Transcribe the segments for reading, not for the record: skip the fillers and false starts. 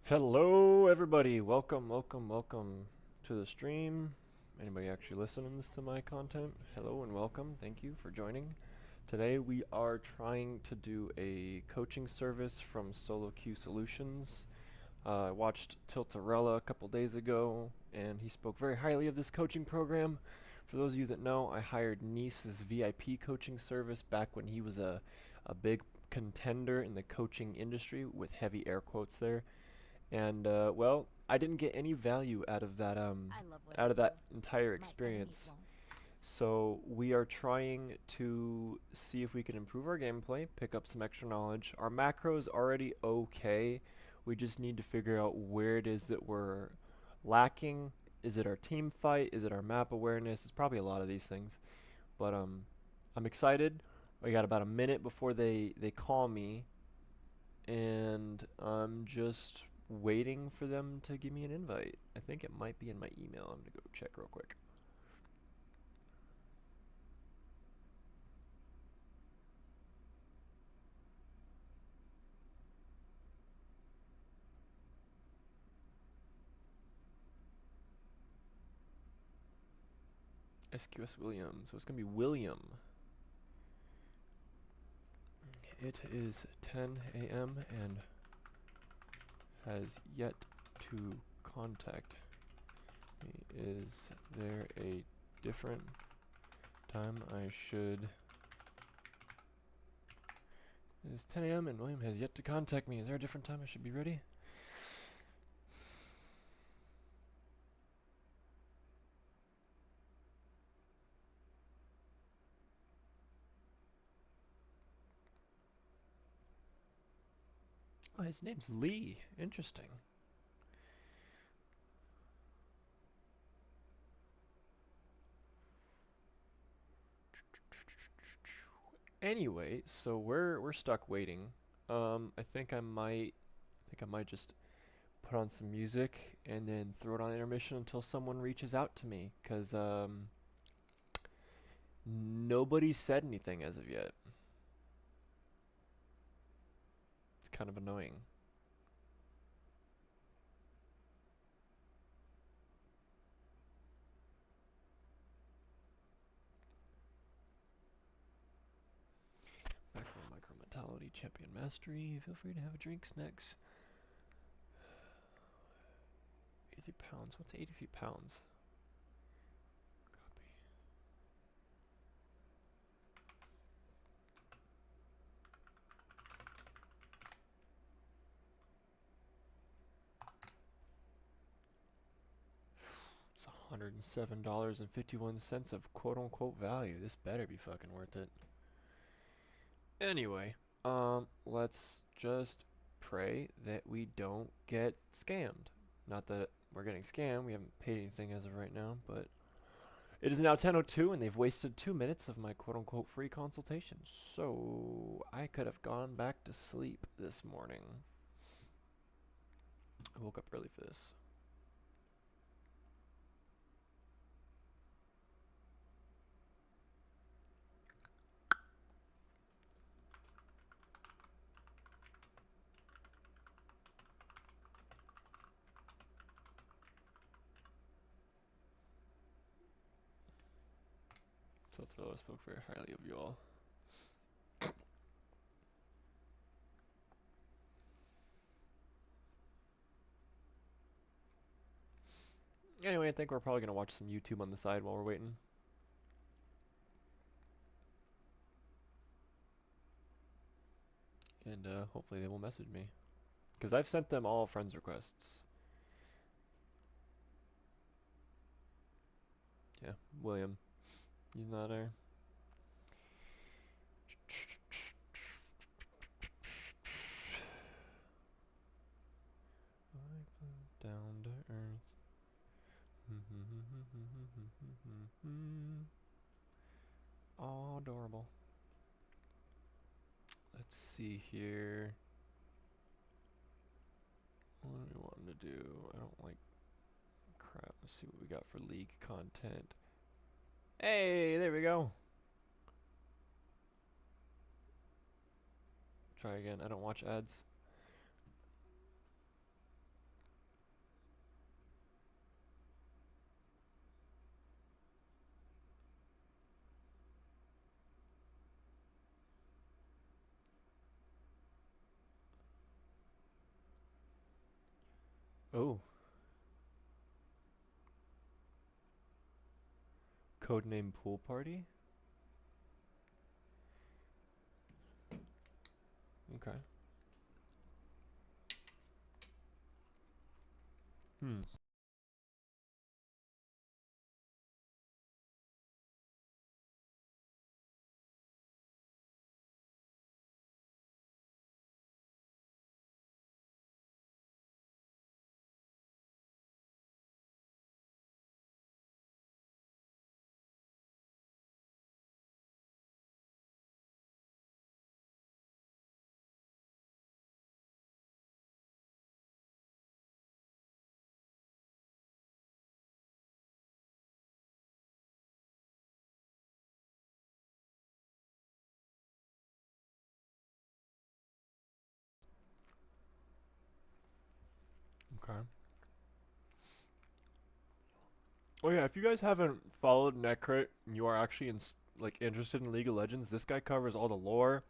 Hello, everybody. Welcome to the stream. Anybody actually listening to my content? Hello and welcome. Thank you for joining. Today we are trying to do a coaching service from Solo Q Solutions. I watched Tiltarella a couple days ago, and he spoke very highly of this coaching program. For those of you that know, I hired Nice's VIP coaching service back when he was a big contender in the coaching industry, with heavy air quotes there. And well, I didn't get any value I love what I out of do. that entire My enemies experience. won't. So we are trying to see if we can improve our gameplay, pick up some extra knowledge. Our macro's already okay. We just need to figure out where it is that we're lacking. Is it our team fight? Is it our map awareness? It's probably a lot of these things. But I'm excited. We got about a minute before they call me, and I'm just waiting for them to give me an invite. I think it might be in my email. I'm gonna go check real quick. SQS Williams. So it's gonna be William. It is 10 a.m. and has yet to contact me. Is there a different time I should? It is 10 a.m. and William has yet to contact me. Is there a different time I should be ready? Oh, his name's Lee. Interesting. Anyway, so we're stuck waiting. I think I might just put on some music and then throw it on intermission until someone reaches out to me, cause nobody said anything as of yet. It's kind of annoying. Macro Micro Mentality Champion Mastery. Feel free to have a drink, snacks. 83 pounds. What's 83 pounds? Copy. It's $107.51 of quote unquote value. This better be fucking worth it. Anyway, let's just pray that we don't get scammed. Not that we're getting scammed, we haven't paid anything as of right now, but it is now 10:02 and they've wasted 2 minutes of my quote unquote free consultation. So I could have gone back to sleep this morning. I woke up early for this. So I spoke very highly of you all. Anyway, I think we're probably gonna watch some YouTube on the side while we're waiting. And hopefully they will message me. Because I've sent them all friends requests. Yeah, William. He's not there. Down to earth. Oh, adorable. Let's see here. What do we want to do? I don't like crap. Let's see what we got for league content. Hey, there we go. Try again. I don't watch ads. Oh, codename pool party. Okay. Hmm. Okay. Oh yeah, if you guys haven't followed Necrit and you are actually like interested in League of Legends, this guy covers all the lore,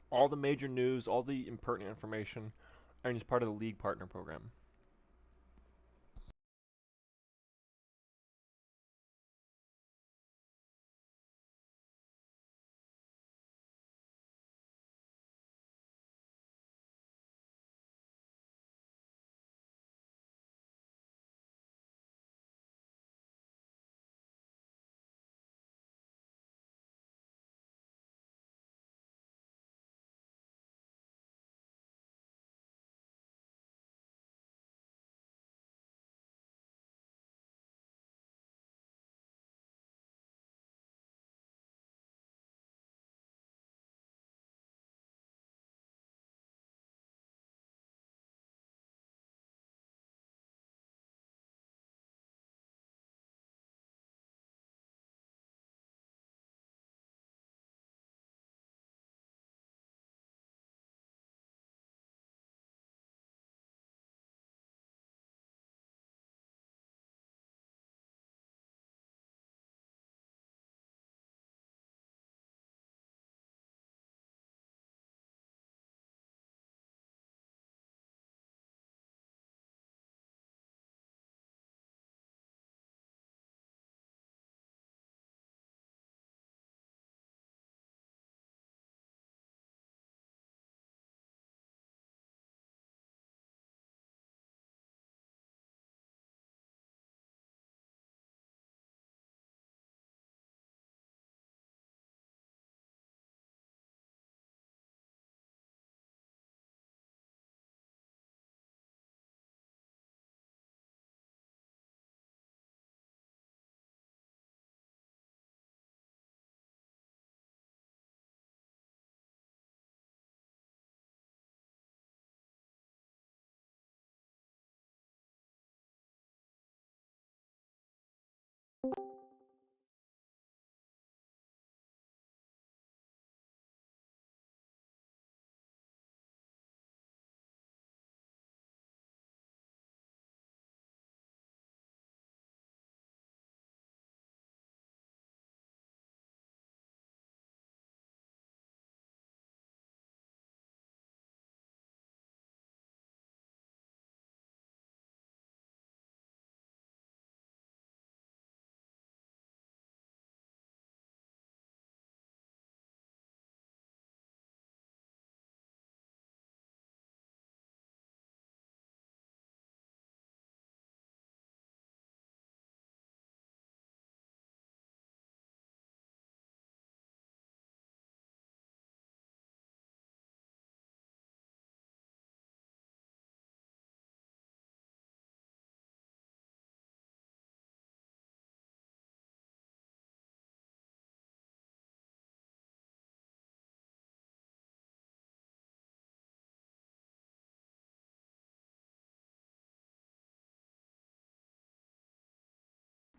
all the major news, all the impertinent information, and he's part of the League Partner Program.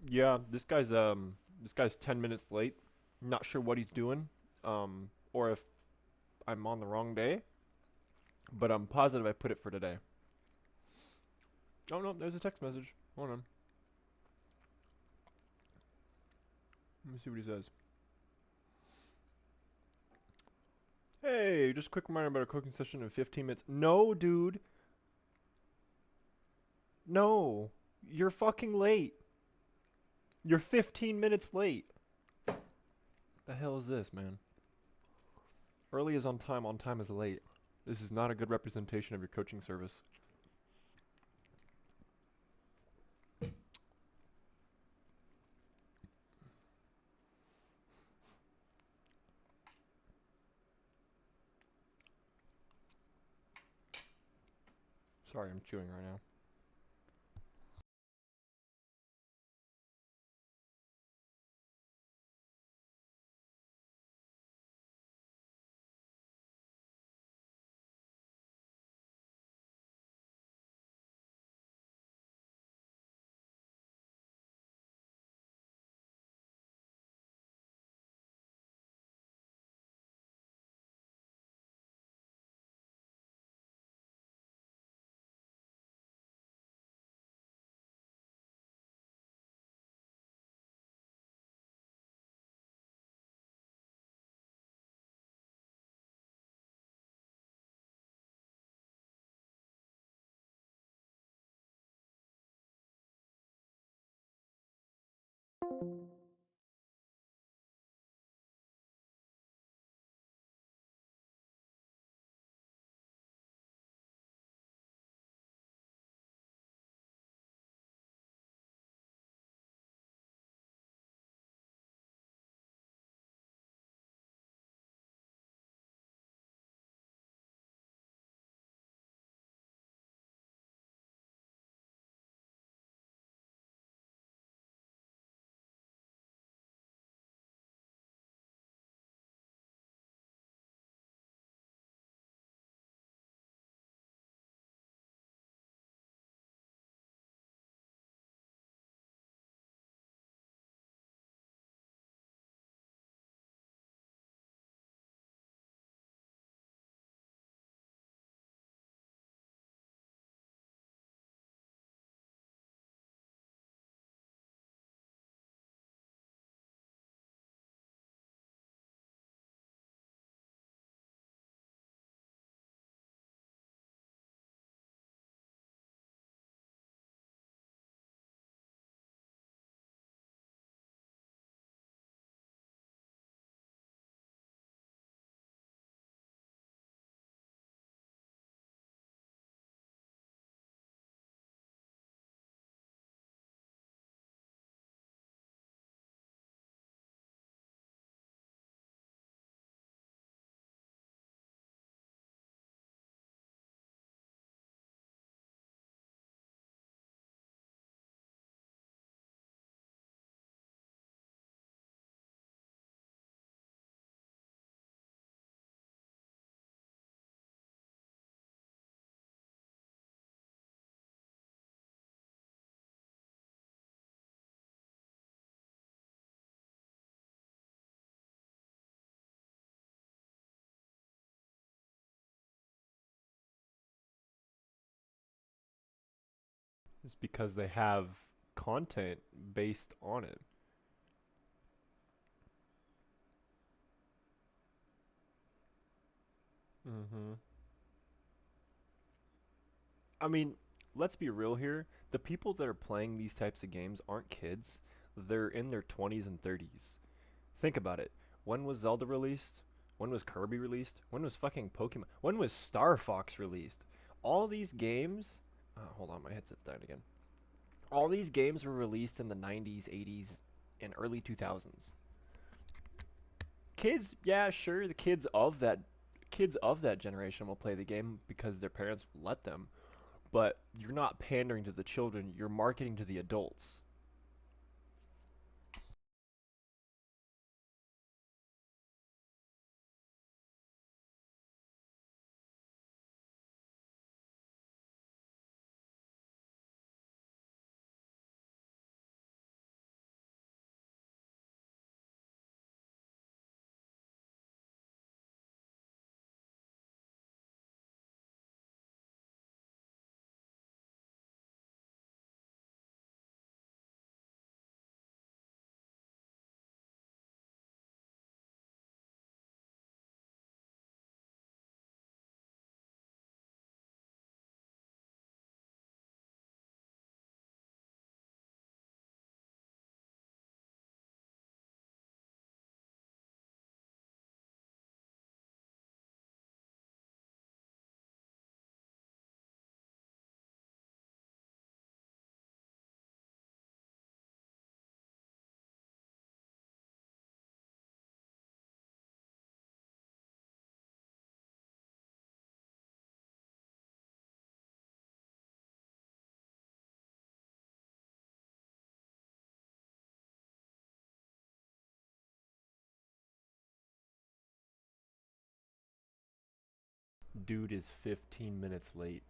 Yeah, this guy's 10 minutes late. Not sure what he's doing, or if I'm on the wrong day, but I'm positive I put it for today. Oh no, there's a text message. Hold on. Let me see what he says. Hey, just a quick reminder about a cooking session in 15 minutes. No, dude. No, you're fucking late. You're 15 minutes late. The hell is this, man? Early is on time is late. This is not a good representation of your coaching service. Sorry, I'm chewing right now. It's because they have content based on it. Mm-hmm. I mean, let's be real here. The people that are playing these types of games aren't kids. They're in their 20s and 30s. Think about it. When was Zelda released? When was Kirby released? When was fucking Pokemon? When was Star Fox released? All these games. Hold on, my headset's dying again. All these games were released in the 90s, 80s, and early 2000s. Kids, yeah, sure, the kids of that generation will play the game because their parents let them, but you're not pandering to the children, you're marketing to the adults. dude is 15 minutes late.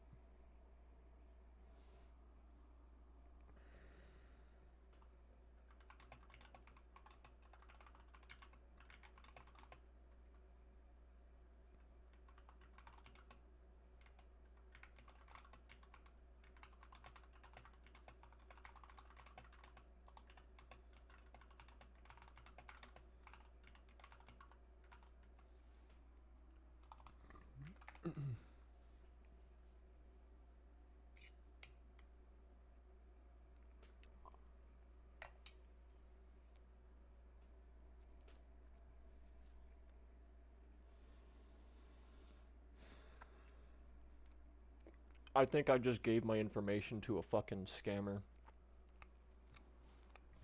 I think I just gave my information to a fucking scammer.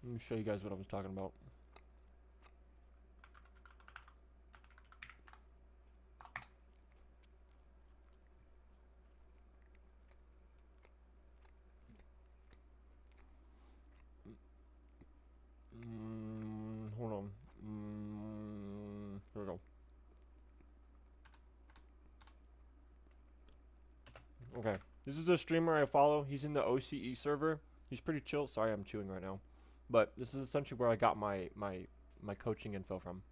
Let me show you guys what I was talking about. Hold on. Here we go. Okay. This is a streamer I follow. He's in the OCE server. He's pretty chill. Sorry, I'm chewing right now. But this is essentially where I got my coaching info from.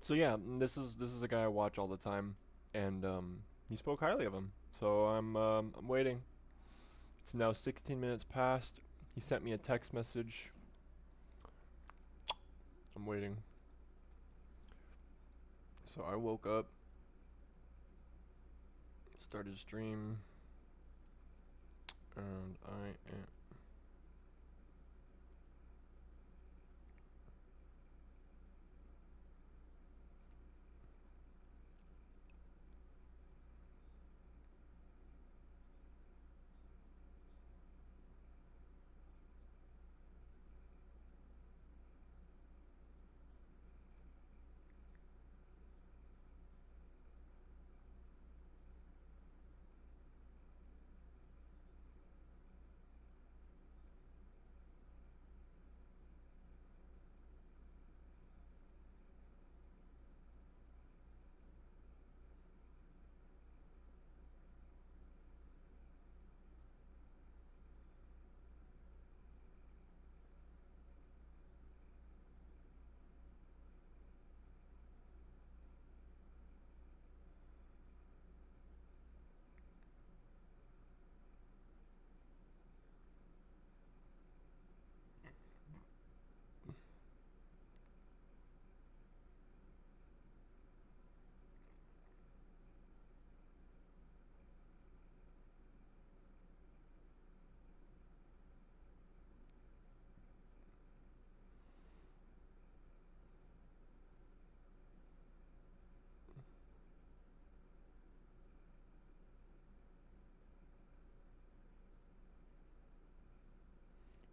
So yeah, this is a guy I watch all the time, and he spoke highly of him. So I'm waiting. It's now 16 minutes past. He sent me a text message. I'm waiting. So I woke up, started stream, and I am.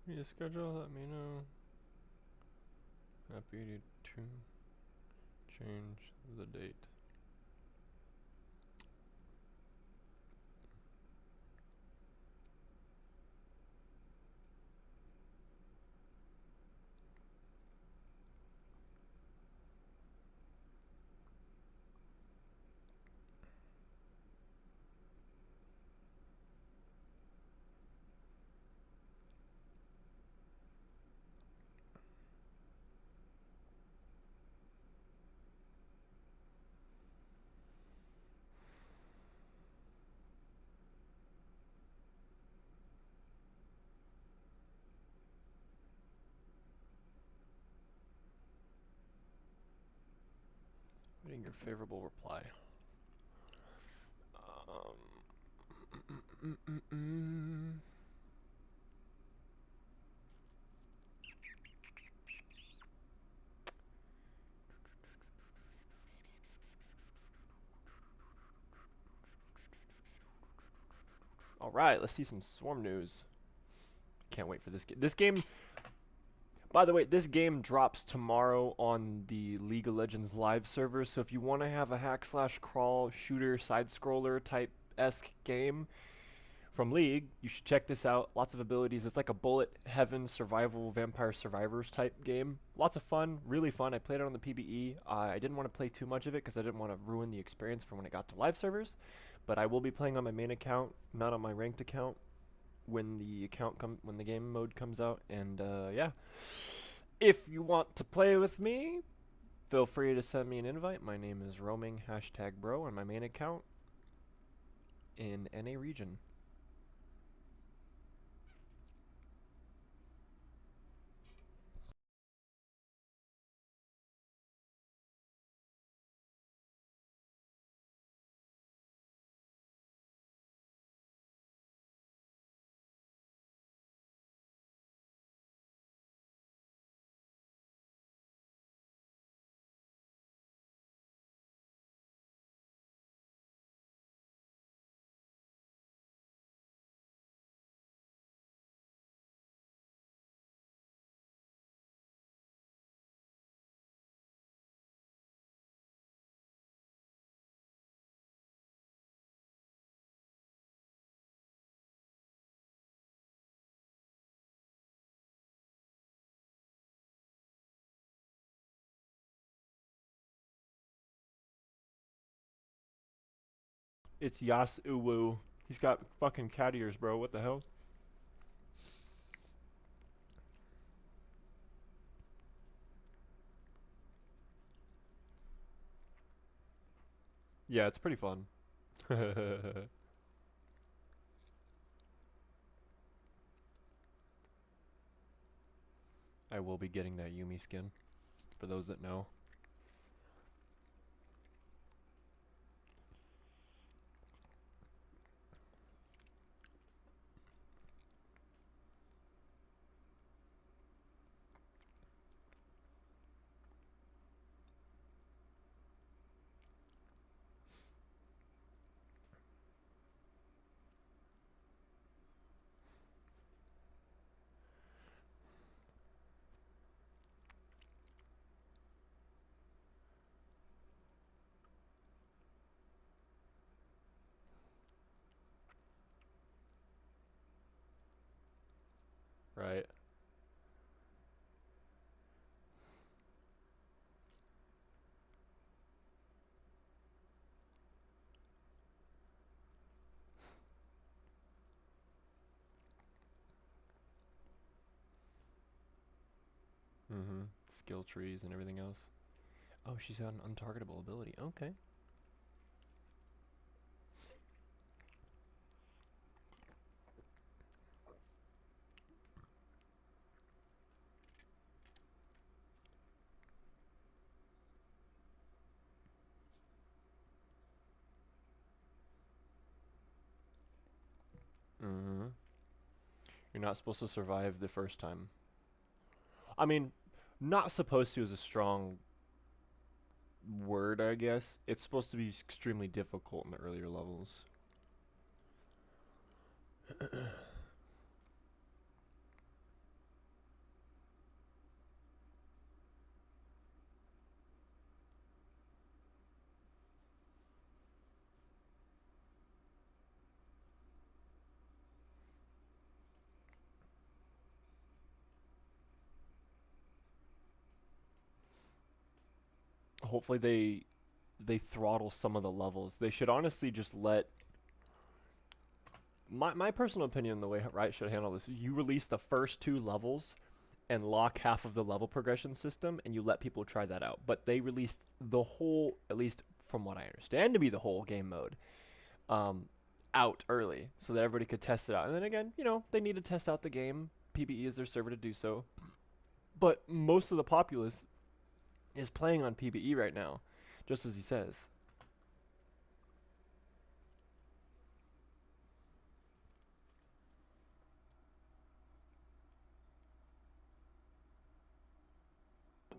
Need a schedule? Let me know. Happy to change the date. Waiting your favorable reply. Um, All right, let's see some Swarm news. Can't wait for this game. This game, By the way, this game drops tomorrow on the League of Legends live server, so if you want to have a hack slash crawl shooter side scroller type esque game from League, you should check this out. Lots of abilities. It's like a bullet heaven survival vampire survivors type game. Lots of fun, really fun. I played it on the PBE. I didn't want to play too much of it because I didn't want to ruin the experience for when it got to live servers, but I will be playing on my main account, not on my ranked account when the game mode comes out. And yeah, if you want to play with me, feel free to send me an invite. My name is roaming #bro on my main account in NA region. It's Yas Uwu. He's got fucking cat ears, bro. What the hell? Yeah, it's pretty fun. I will be getting that Yumi skin, for those that know. Right. Mm-hmm. Skill trees and everything else. Oh, she's got an untargetable ability. Okay. Mm-hmm. You're not supposed to survive the first time. I mean, not supposed to is a strong word, I guess. It's supposed to be extremely difficult in the earlier levels. Hopefully they throttle some of the levels. They should honestly just let my personal opinion, the way Riot should handle this, you release the first two levels and lock half of the level progression system and you let people try that out. But they released the whole, at least from what I understand to be the whole game mode, um, out early so that everybody could test it out. And then again, you know, they need to test out the game. PBE is their server to do so. But most of the populace is playing on PBE right now, just as he says.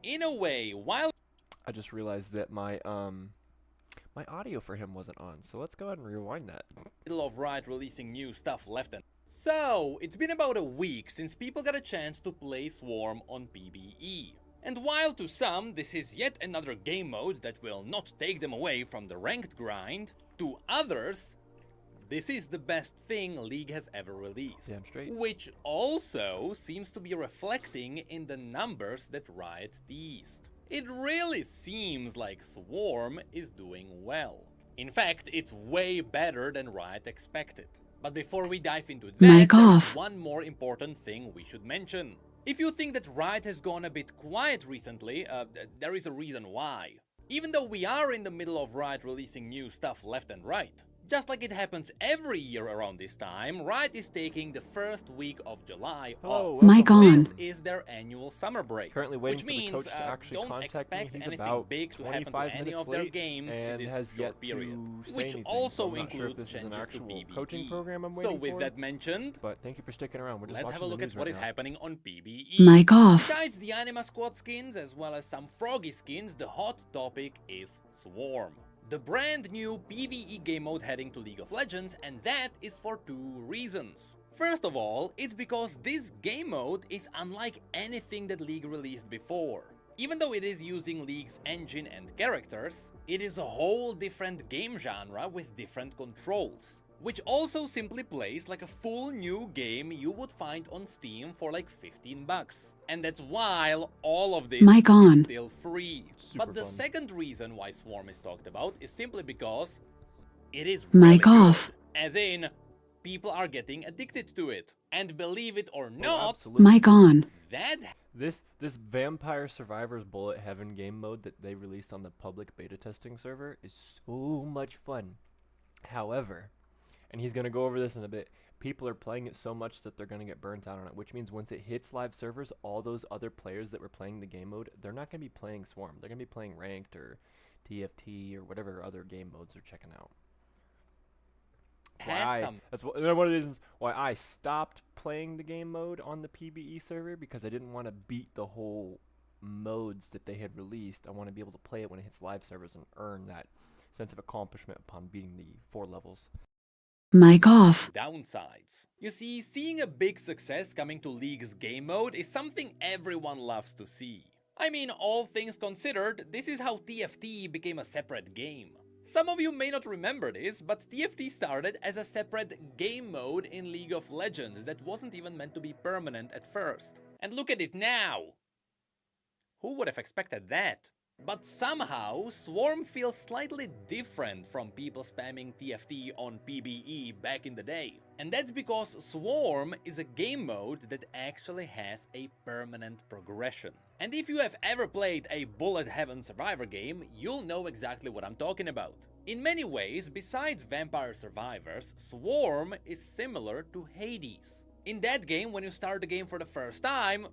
In a way, while I just realized that my audio for him wasn't on, so let's go ahead and rewind that. middle of Riot releasing new stuff left and So, it's been about a week since people got a chance to play Swarm on PvE. And while to some this is yet another game mode that will not take them away from the ranked grind, to others, this is the best thing League has ever released. Damn straight. Which also seems to be reflecting in the numbers that Riot teased. It really seems like Swarm is doing well. In fact, it's way better than Riot expected. But before we dive into that, there's one more important thing we should mention. If you think that Riot has gone a bit quiet recently, there is a reason why. Even though we are in the middle of Riot releasing new stuff left and right, just like it happens every year around this time, Riot is taking the first week of July off. This is their annual summer break. Currently waiting which means for the coach to actually don't contact expect me. He's anything about big to happen to any of their games in this has short yet period, to say which anything, also so I'm not sure if includes this is an changes to actual PvE. coaching program I'm waiting So with for, that mentioned, but thank you for sticking around. We're just let's watching have a the look news at what right is now. happening on PvE. Mic off. Besides the Anima Squad skins as well as some Froggy skins, the hot topic is Swarm. The brand new PvE game mode heading to League of Legends, and that is for two reasons. First of all, it's because this game mode is unlike anything that League released before. Even though it is using League's engine and characters, it is a whole different game genre with different controls, which also simply plays like a full new game you would find on Steam for like $15. And that's while all of this is still free. But the second reason why Swarm is talked about is simply because it is really good. As in, people are getting addicted to it. And believe it or not, This Vampire Survivors Bullet Heaven game mode that they released on the public beta testing server is so much fun. However, and he's going to go over this in a bit, people are playing it so much that they're going to get burnt out on it, which means once it hits live servers, all those other players that were playing the game mode, they're not going to be playing Swarm. They're going to be playing Ranked or TFT or whatever other game modes they're checking out. That's one of the reasons why I stopped playing the game mode on the PvE server, because I didn't want to beat the whole modes that they had released. I want to be able to play it when it hits live servers and earn that sense of accomplishment upon beating the 4 levels. Mic off. Downsides. You see, seeing a big success coming to League's game mode is something everyone loves to see. I mean, all things considered, this is how TFT became a separate game. Some of you may not remember this, but TFT started as a separate game mode in League of Legends that wasn't even meant to be permanent at first. And look at it now! Who would have expected that? But somehow, Swarm feels slightly different from people spamming TFT on PvE back in the day. And that's because Swarm is a game mode that actually has a permanent progression. And if you have ever played a Bullet Heaven Survivor game, you'll know exactly what I'm talking about. In many ways, besides Vampire Survivors, Swarm is similar to Hades. In that game, when you start the game for the first time,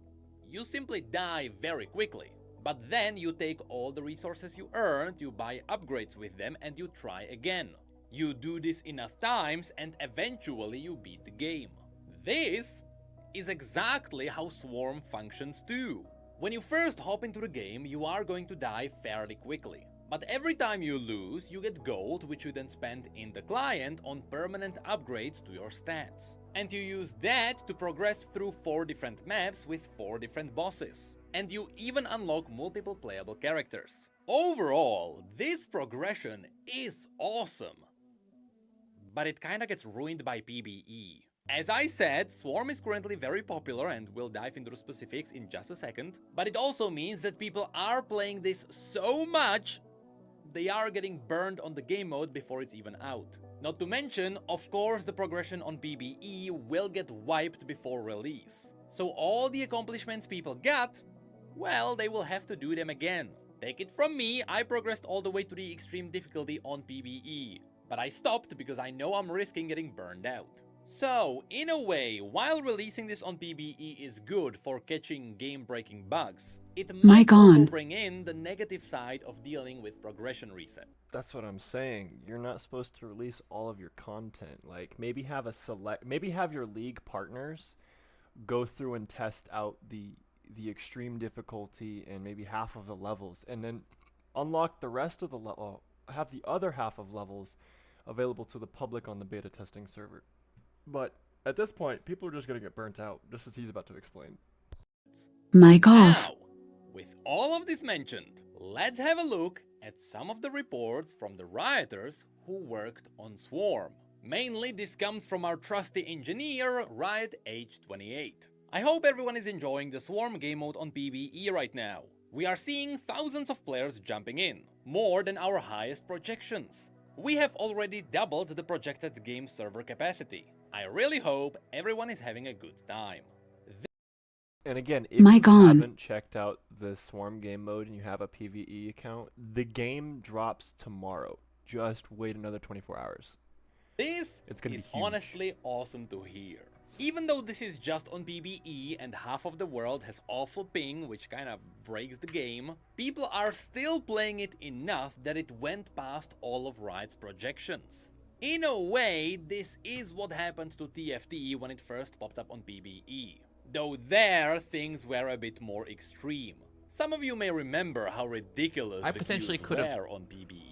you simply die very quickly. But then you take all the resources you earned, you buy upgrades with them, and you try again. You do this enough times and eventually you beat the game. This is exactly how Swarm functions too. When you first hop into the game, you are going to die fairly quickly. But every time you lose, you get gold, which you then spend in the client on permanent upgrades to your stats. And you use that to progress through 4 different maps with 4 different bosses. And you even unlock multiple playable characters. Overall, this progression is awesome. But it kinda gets ruined by PvE. As I said, Swarm is currently very popular and we'll dive into the specifics in just a second. But it also means that people are playing this so much, they are getting burned on the game mode before it's even out. Not to mention, of course, the progression on PvE will get wiped before release. So all the accomplishments people got, well, they will have to do them again. Take it from me, I progressed all the way to the extreme difficulty on PvE. But I stopped because I know I'm risking getting burned out. So, in a way, while releasing this on PvE is good for catching game-breaking bugs, it might also bring in the negative side of dealing with progression reset. That's what I'm saying. You're not supposed to release all of your content. Like, maybe have your league partners go through and test out the extreme difficulty and maybe half of the levels, and then unlock the rest of the level, have the other half of levels available to the public on the beta testing server. But at this point, people are just gonna get burnt out, just as he's about to explain. Mic off. Now, with all of this mentioned, let's have a look at some of the reports from the rioters who worked on Swarm. Mainly this comes from our trusty engineer, RiotH28. I hope everyone is enjoying the Swarm game mode on PvE right now. We are seeing thousands of players jumping in, more than our highest projections. We have already doubled the projected game server capacity. I really hope everyone is having a good time. And again, if Mic you on. haven't checked out the Swarm game mode and you have a PvE account, the game drops tomorrow. Just wait another 24 hours. This It's gonna be is huge. honestly awesome to hear. Even though this is just on PvE and half of the world has awful ping, which kinda breaks the game, people are still playing it enough that it went past all of Riot's projections. In a way, this is what happened to TFT when it first popped up on PvE. Though there, things were a bit more extreme. Some of you may remember how ridiculous I the potentially queues could've- were on PvE.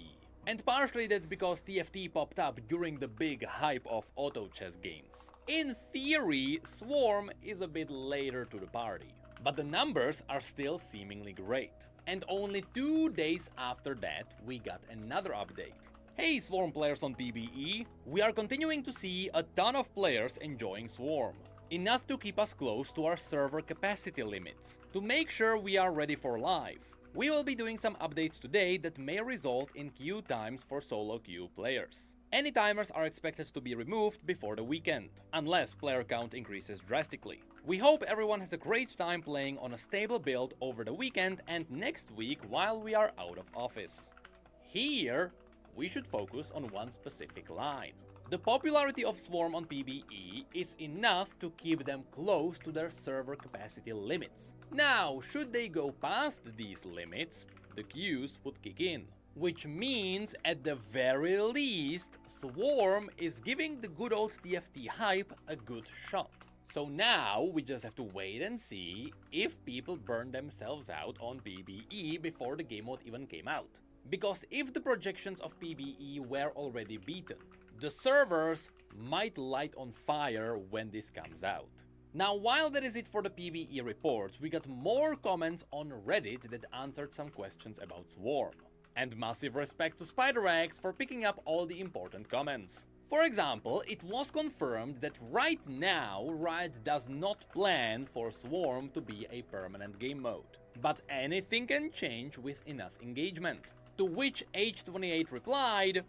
And partially that's because TFT popped up during the big hype of auto chess games. In theory, Swarm is a bit later to the party, but the numbers are still seemingly great. And only 2 days after that, we got another update. Hey Swarm players on PvE, we are continuing to see a ton of players enjoying Swarm. Enough to keep us close to our server capacity limits, to make sure we are ready for live. We will be doing some updates today that may result in queue times for solo queue players. Any timers are expected to be removed before the weekend, unless player count increases drastically. We hope everyone has a great time playing on a stable build over the weekend and next week while we are out of office. Here, we should focus on one specific line. The popularity of Swarm on PvE is enough to keep them close to their server capacity limits. Now, should they go past these limits, the queues would kick in. Which means, at the very least, Swarm is giving the good old TFT hype a good shot. So now, we just have to wait and see if people burn themselves out on PvE before the game mode even came out. Because if the projections of PvE were already beaten, the servers might light on fire when this comes out. Now, while that is it for the PvE reports, we got more comments on Reddit that answered some questions about Swarm. And massive respect to SpiderX for picking up all the important comments. For example, it was confirmed that right now Riot does not plan for Swarm to be a permanent game mode. But anything can change with enough engagement. To which H28 replied,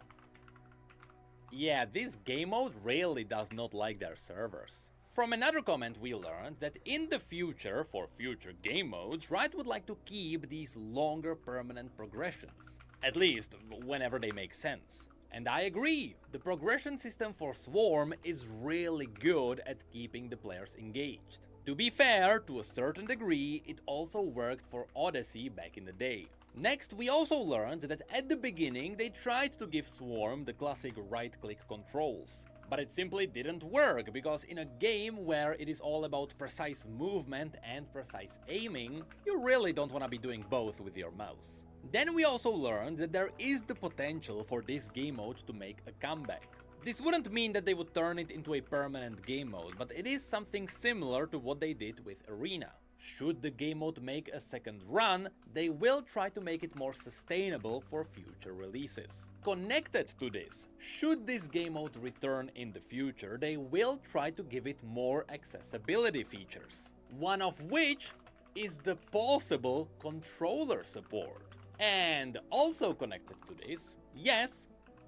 "Yeah, this game mode really does not like their servers." From another comment we learned that in the future, for future game modes, Riot would like to keep these longer permanent progressions. At least, whenever they make sense. And I agree, the progression system for Swarm is really good at keeping the players engaged. To be fair, to a certain degree, it also worked for Odyssey back in the day. Next, we also learned that at the beginning they tried to give Swarm the classic right-click controls. But it simply didn't work, because in a game where it is all about precise movement and precise aiming, you really don't want to be doing both with your mouse. Then we also learned that there is the potential for this game mode to make a comeback. This wouldn't mean that they would turn it into a permanent game mode, but it is something similar to what they did with Arena. Should the game mode make a second run, they will try to make it more sustainable for future releases. Connected to this, should this game mode return in the future, they will try to give it more accessibility features. One of which is the possible controller support. And also connected to this, yes,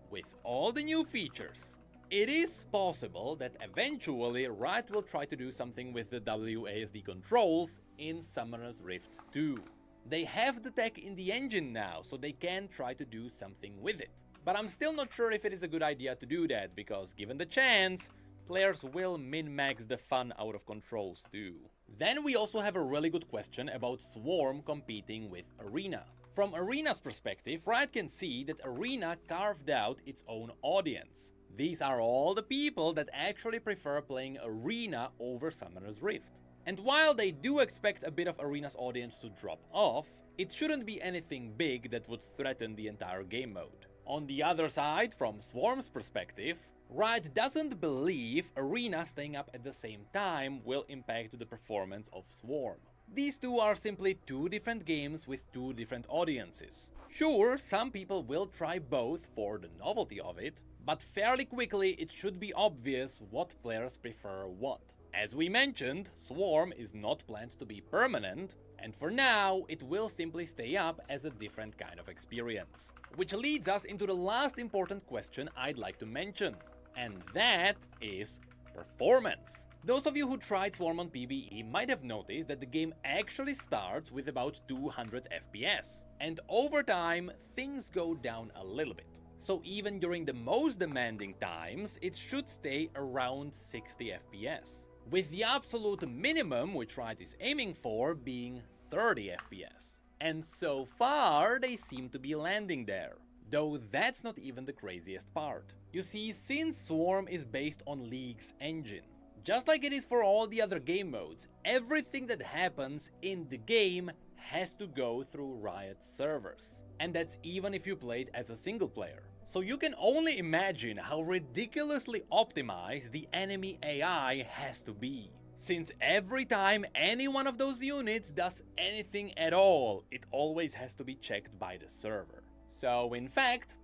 with all the new features, it is possible that eventually Riot will try to do something with the WASD controls in Summoner's Rift 2. They have the tech in the engine now, so they can try to do something with it. But I'm still not sure if it is a good idea to do that, because given the chance, players will min-max the fun out of controls too. Then we also have a really good question about Swarm competing with Arena. From Arena's perspective, Riot can see that Arena carved out its own audience. These are all the people that actually prefer playing Arena over Summoner's Rift. And while they do expect a bit of Arena's audience to drop off, it shouldn't be anything big that would threaten the entire game mode. On the other side, from Swarm's perspective, Riot doesn't believe Arena staying up at the same time will impact the performance of Swarm. These two are simply two different games with two different audiences. Sure, some people will try both for the novelty of it, but fairly quickly it should be obvious what players prefer what. As we mentioned, Swarm is not planned to be permanent, and for now it will simply stay up as a different kind of experience. Which leads us into the last important question I'd like to mention, and that is performance. Those of you who tried Swarm on PvE might have noticed that the game actually starts with about 200 FPS, and over time things go down a little bit. So even during the most demanding times, it should stay around 60 FPS, with the absolute minimum which Riot is aiming for being 30 FPS. And so far they seem to be landing there. Though that's not even the craziest part. You see, since Swarm is based on League's engine, just like it is for all the other game modes, everything that happens in the game has to go through Riot's servers. And that's even if you played as a single player. So you can only imagine how ridiculously optimized the enemy AI has to be. Since every time any one of those units does anything at all, it always has to be checked by the server. So in fact,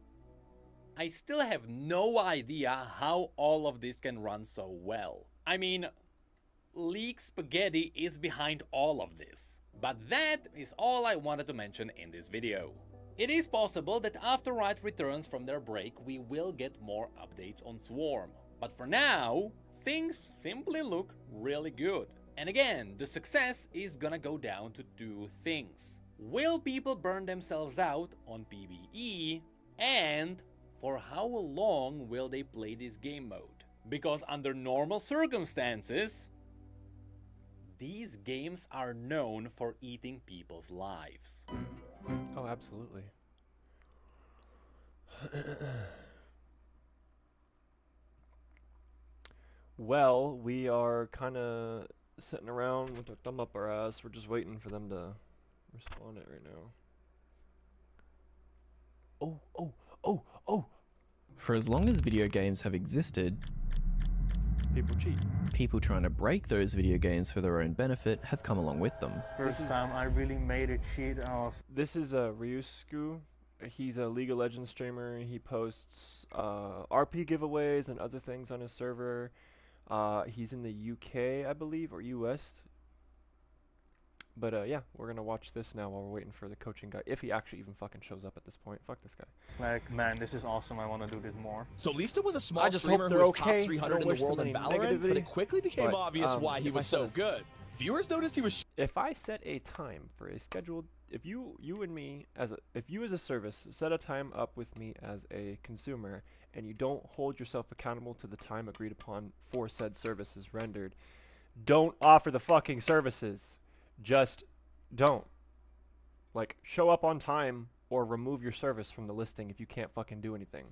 I still have no idea how all of this can run so well. I mean, League Spaghetti is behind all of this. But that is all I wanted to mention in this video. It is possible that after Riot returns from their break, we will get more updates on Swarm. But for now, things simply look really good. And again, the success is gonna go down to two things. Will people burn themselves out on PvE? And for how long will they play this game mode? Because under normal circumstances, these games are known for eating people's lives. Oh, absolutely. Well, we are kind of sitting around with our thumb up our ass. We're just waiting for them to respond it right now. Oh! For as long as video games have existed, People cheat. people trying to break those video games for their own benefit have come along with them. First time I really made a cheat, I was This is Ryusku. He's a League of Legends streamer. He posts RP giveaways and other things on his server. He's in the UK, I believe, or US. But yeah, we're gonna watch this now while we're waiting for the coaching guy. If he actually even fucking shows up at this point. Fuck this guy. like, man, this is awesome, I want to do this more. So Lista was a small I just hope streamer who they're was okay. top 300 I in don't the wish world them in any Valorant, but negativity, it quickly became but, obvious why he if I was said so this- good. Viewers noticed he was If I set a time for a scheduled, if you and me if you as a service set a time up with me as a consumer, and you don't hold yourself accountable to the time agreed upon for said services rendered, don't offer the fucking services. Just don't. Like, show up on time or remove your service from the listing if you can't fucking do anything.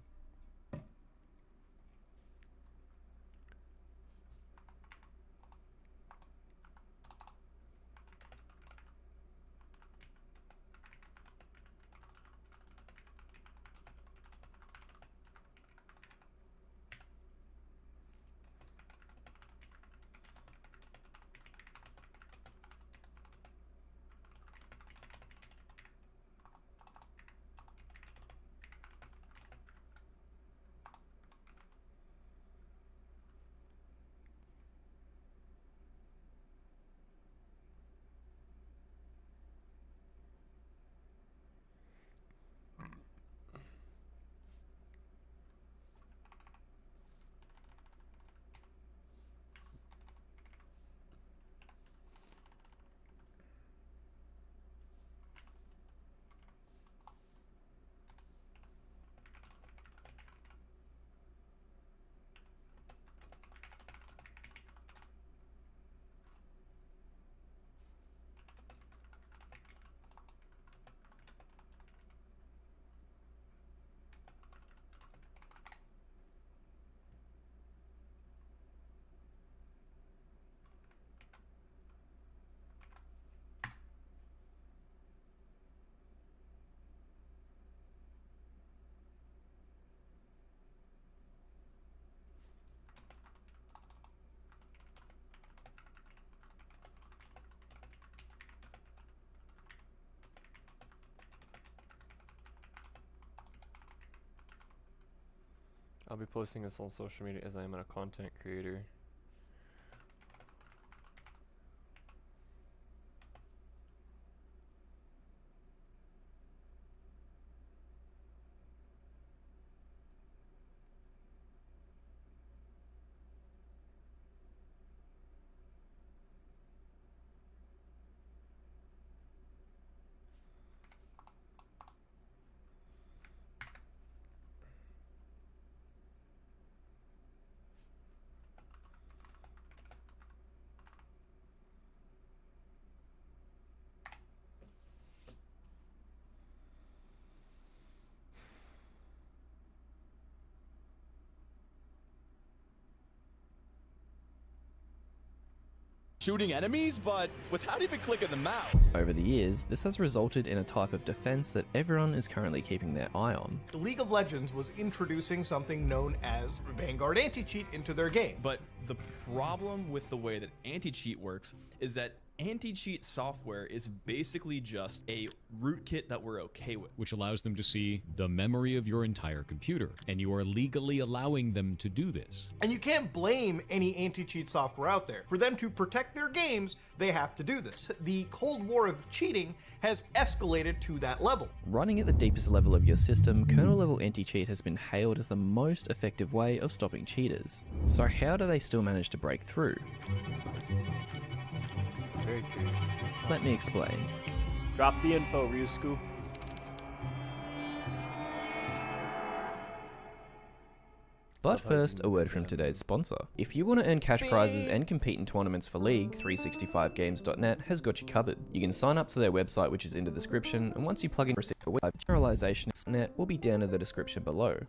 I'll be posting this on social media as I am a content creator. Shooting enemies, but without even clicking the mouse. Over the years, this has resulted in a type of defense that everyone is currently keeping their eye on. League of Legends was introducing something known as Vanguard Anti-Cheat into their game. But the problem with the way that anti-cheat works is that anti-cheat software is basically just a rootkit that we're okay with. Which allows them to see the memory of your entire computer, and you are legally allowing them to do this. And you can't blame any anti-cheat software out there. For them to protect their games, they have to do this. The Cold War of cheating has escalated to that level. Running at the deepest level of your system, kernel-level anti-cheat has been hailed as the most effective way of stopping cheaters. So how do they still manage to break through? Very curious. Let me explain. Drop the info, Ryusku. But first, a word from today's sponsor. If you want to earn cash prizes and compete in tournaments for League, 365games.net has got you covered. You can sign up to their website, which is in the description, and once you plug in generalization.net will be down in the description below.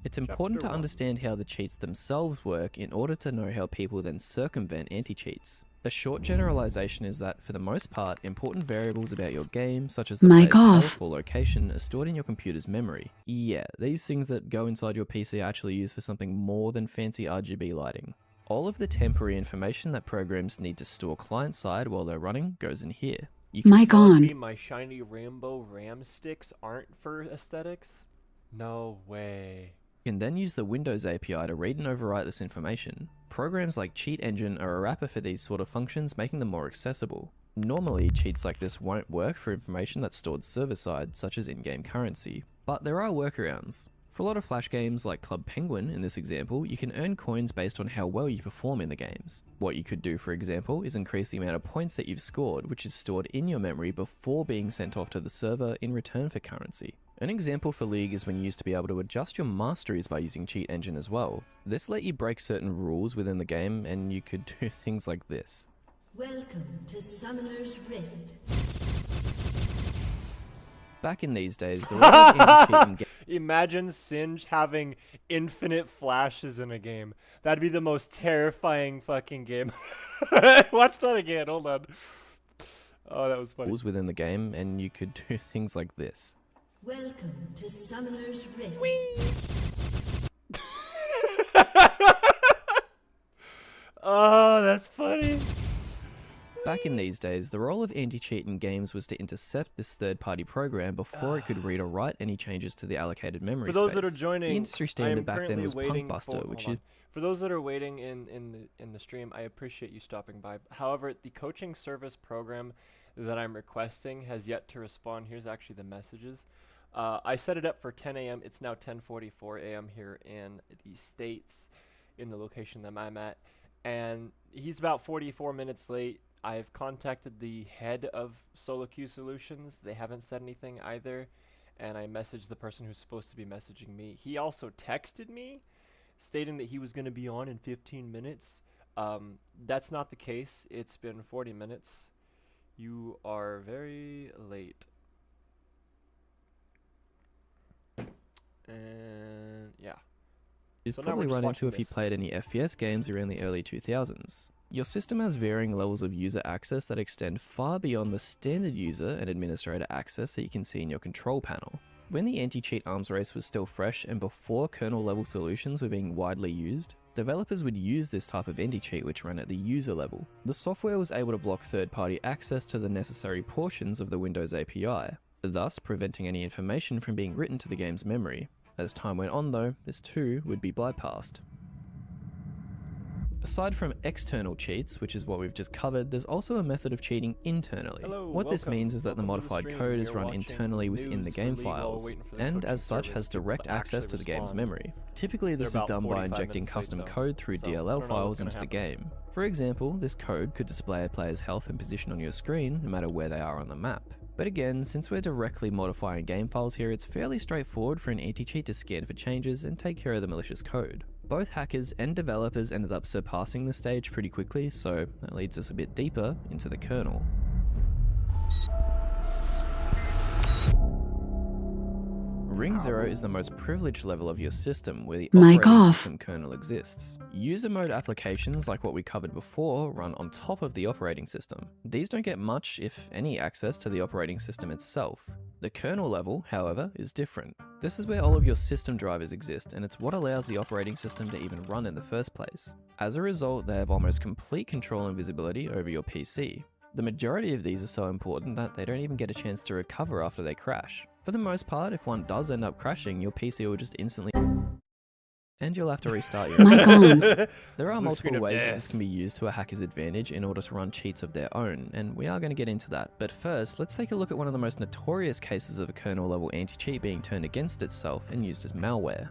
It's important to understand how the cheats themselves work in order to know how people then circumvent anti-cheats. A short generalization is that, for the most part, important variables about your game, such as the Mic player's off. health or location, are stored in your computer's memory. Yeah, these things that go inside your PC are actually used for something more than fancy RGB lighting. All of the temporary information that programs need to store client-side while they're running goes in here. You can Mic Telling me on. my shiny rainbow RAM sticks aren't for aesthetics? No way. can then use the Windows API to read and overwrite this information. Programs like Cheat Engine are a wrapper for these sort of functions, making them more accessible. Normally, cheats like this won't work for information that's stored server-side, such as in-game currency, but there are workarounds. For a lot of Flash games like Club Penguin in this example, you can earn coins based on how well you perform in the games. What you could do, for example, is increase the amount of points that you've scored, which is stored in your memory before being sent off to the server in return for currency. An example for League is when used to be able to adjust your masteries by using Cheat Engine as well. This let you break certain rules within the game, and you could do things like this. Welcome to Summoner's Rift. Back in these days, the role of anti-cheat in games Imagine Singe having infinite flashes in a game. That'd be the most terrifying fucking game. Watch that again, hold on. Oh, that was funny. rules within the game, and you could do things like this. Welcome to Summoner's Rift. Oh, that's funny. Back in these days, the role of anti-cheat in games was to intercept this third-party program before it could read or write any changes to the allocated memory For those space. that are joining, the industry I standard am back then currently was waiting Punkbuster, for, which hold is on. For those that are waiting in the stream, I appreciate you stopping by. However, the coaching service program that I'm requesting has yet to respond. Here's actually the messages. I set it up for 10 a.m. It's now 10:44 a.m. here in the States, in the location that I'm at, and he's about 44 minutes late. I've contacted the head of Solo Queue Solutions. They haven't said anything either, and I messaged the person who's supposed to be messaging me. He also texted me stating that he was going to be on in 15 minutes. That's not the case. It's been 40 minutes. You are very late. And yeah. you'd So now we're probably just run into watching if you this. played any FPS games around the early 2000s. Your system has varying levels of user access that extend far beyond the standard user and administrator access that you can see in your control panel. When the anti-cheat arms race was still fresh and before kernel-level solutions were being widely used, developers would use this type of anti-cheat which ran at the user level. The software was able to block third-party access to the necessary portions of the Windows API, thus preventing any information from being written to the game's memory. As time went on though, this too would be bypassed. Aside from external cheats, which is what we've just covered, there's also a method of cheating internally. What this means is that the modified code is run internally within the game files, and as such has direct access to the game's memory. Typically this is done by injecting custom code through DLL files into the game. For example, this code could display a player's health and position on your screen, no matter where they are on the map. But again, since we're directly modifying game files here, it's fairly straightforward for an anti-cheat to scan for changes and take care of the malicious code. Both hackers and developers ended up surpassing this stage pretty quickly, so that leads us a bit deeper into the kernel. Ring 0 is the most privileged level of your system where the Mic operating off. system kernel exists. User mode applications like what we covered before run on top of the operating system. These don't get much, if any, access to the operating system itself. The kernel level, however, is different. This is where all of your system drivers exist, and it's what allows the operating system to even run in the first place. As a result, they have almost complete control and visibility over your PC. The majority of these are so important that they don't even get a chance to recover after they crash. For the most part, if one does end up crashing, your PC will just instantly and you'll have to restart your Mic on. There are multiple ways that this can be used to a hacker's advantage in order to run cheats of their own, and we are going to get into that. But first, let's take a look at one of the most notorious cases of a kernel-level anti-cheat being turned against itself and used as malware.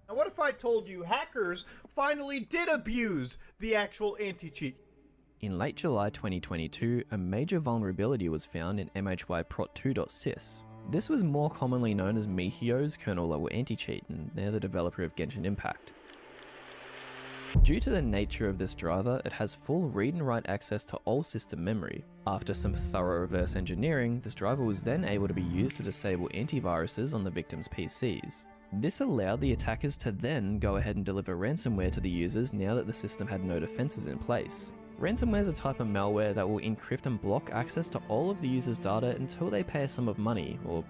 Now, what if I told you hackers finally did abuse the actual anti-cheat? In late July 2022, a major vulnerability was found in MHYProt2.sys. This was more commonly known as Mihio's kernel-level anti-cheat, and they're the developer of Genshin Impact. Due to the nature of this driver, it has full read and write access to all system memory. After some thorough reverse engineering, this driver was then able to be used to disable antiviruses on the victim's PCs. This allowed the attackers to then go ahead and deliver ransomware to the users now that the system had no defenses in place. Ransomware is a type of malware that will encrypt and block access to all of the user's data until they pay a sum of money, or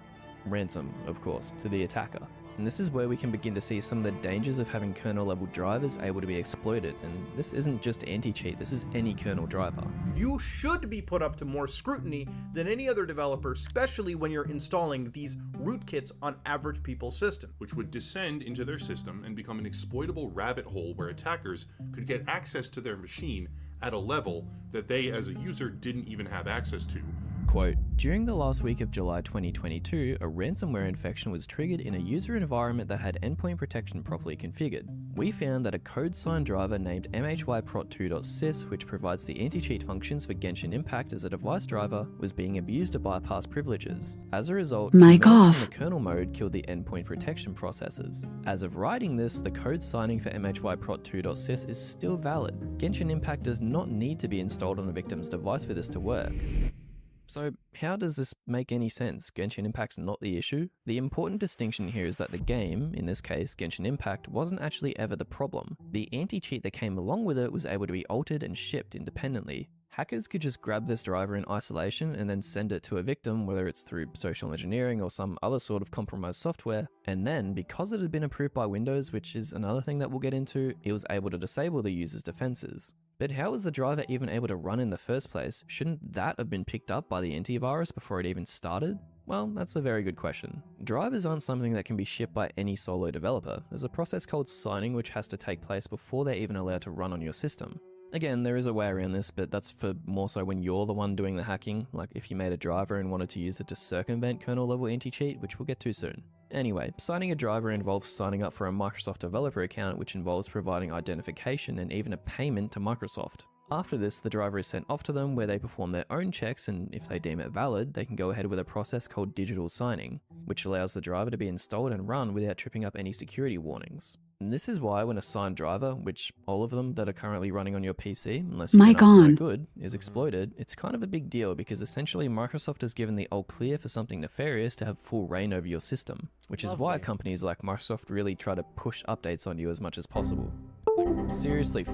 ransom, of course, to the attacker. And this is where we can begin to see some of the dangers of having kernel-level drivers able to be exploited, and this isn't just anti-cheat, this is any kernel driver. You should be put up to more scrutiny than any other developer, especially when you're installing these rootkits on average people's system. Which would descend into their system and become an exploitable rabbit hole where attackers could get access to their machine at a level that they as a user didn't even have access to. Quote, during the last week of July 2022, a ransomware infection was triggered in a user environment that had endpoint protection properly configured. We found that a code sign driver named MHYProt2.sys, which provides the anti-cheat functions for Genshin Impact as a device driver, was being abused to bypass privileges. As a result, Mic converts off. from the kernel mode killed the endpoint protection processes. As of writing this, the code signing for MHYProt2.sys is still valid. Genshin Impact does not need to be installed on a victim's device for this to work. So how does this make any sense? Genshin Impact's not the issue? The important distinction here is that the game, in this case Genshin Impact, wasn't actually ever the problem. The anti-cheat that came along with it was able to be altered and shipped independently. Hackers could just grab this driver in isolation and then send it to a victim, whether it's through social engineering or some other sort of compromised software, and then, because it had been approved by Windows, which is another thing that we'll get into, it was able to disable the user's defenses. But how was the driver even able to run in the first place? Shouldn't that have been picked up by the antivirus before it even started? Well, that's a very good question. Drivers aren't something that can be shipped by any solo developer. There's a process called signing which has to take place before they're even allowed to run on your system. Again, there is a way around this, but that's for more so when you're the one doing the hacking, like if you made a driver and wanted to use it to circumvent kernel-level anti-cheat, which we'll get to soon. Anyway, signing a driver involves signing up for a Microsoft developer account, which involves providing identification and even a payment to Microsoft. After this, the driver is sent off to them where they perform their own checks, and if they deem it valid, they can go ahead with a process called digital signing, which allows the driver to be installed and run without tripping up any security warnings. And this is why when a signed driver, which all of them that are currently running on your PC, unless you're Mic up to no on. good, is exploited, it's kind of a big deal because essentially Microsoft has given the all clear for something nefarious to have full reign over your system, which is why companies like Microsoft really try to push updates on you as much as possible. Like, seriously,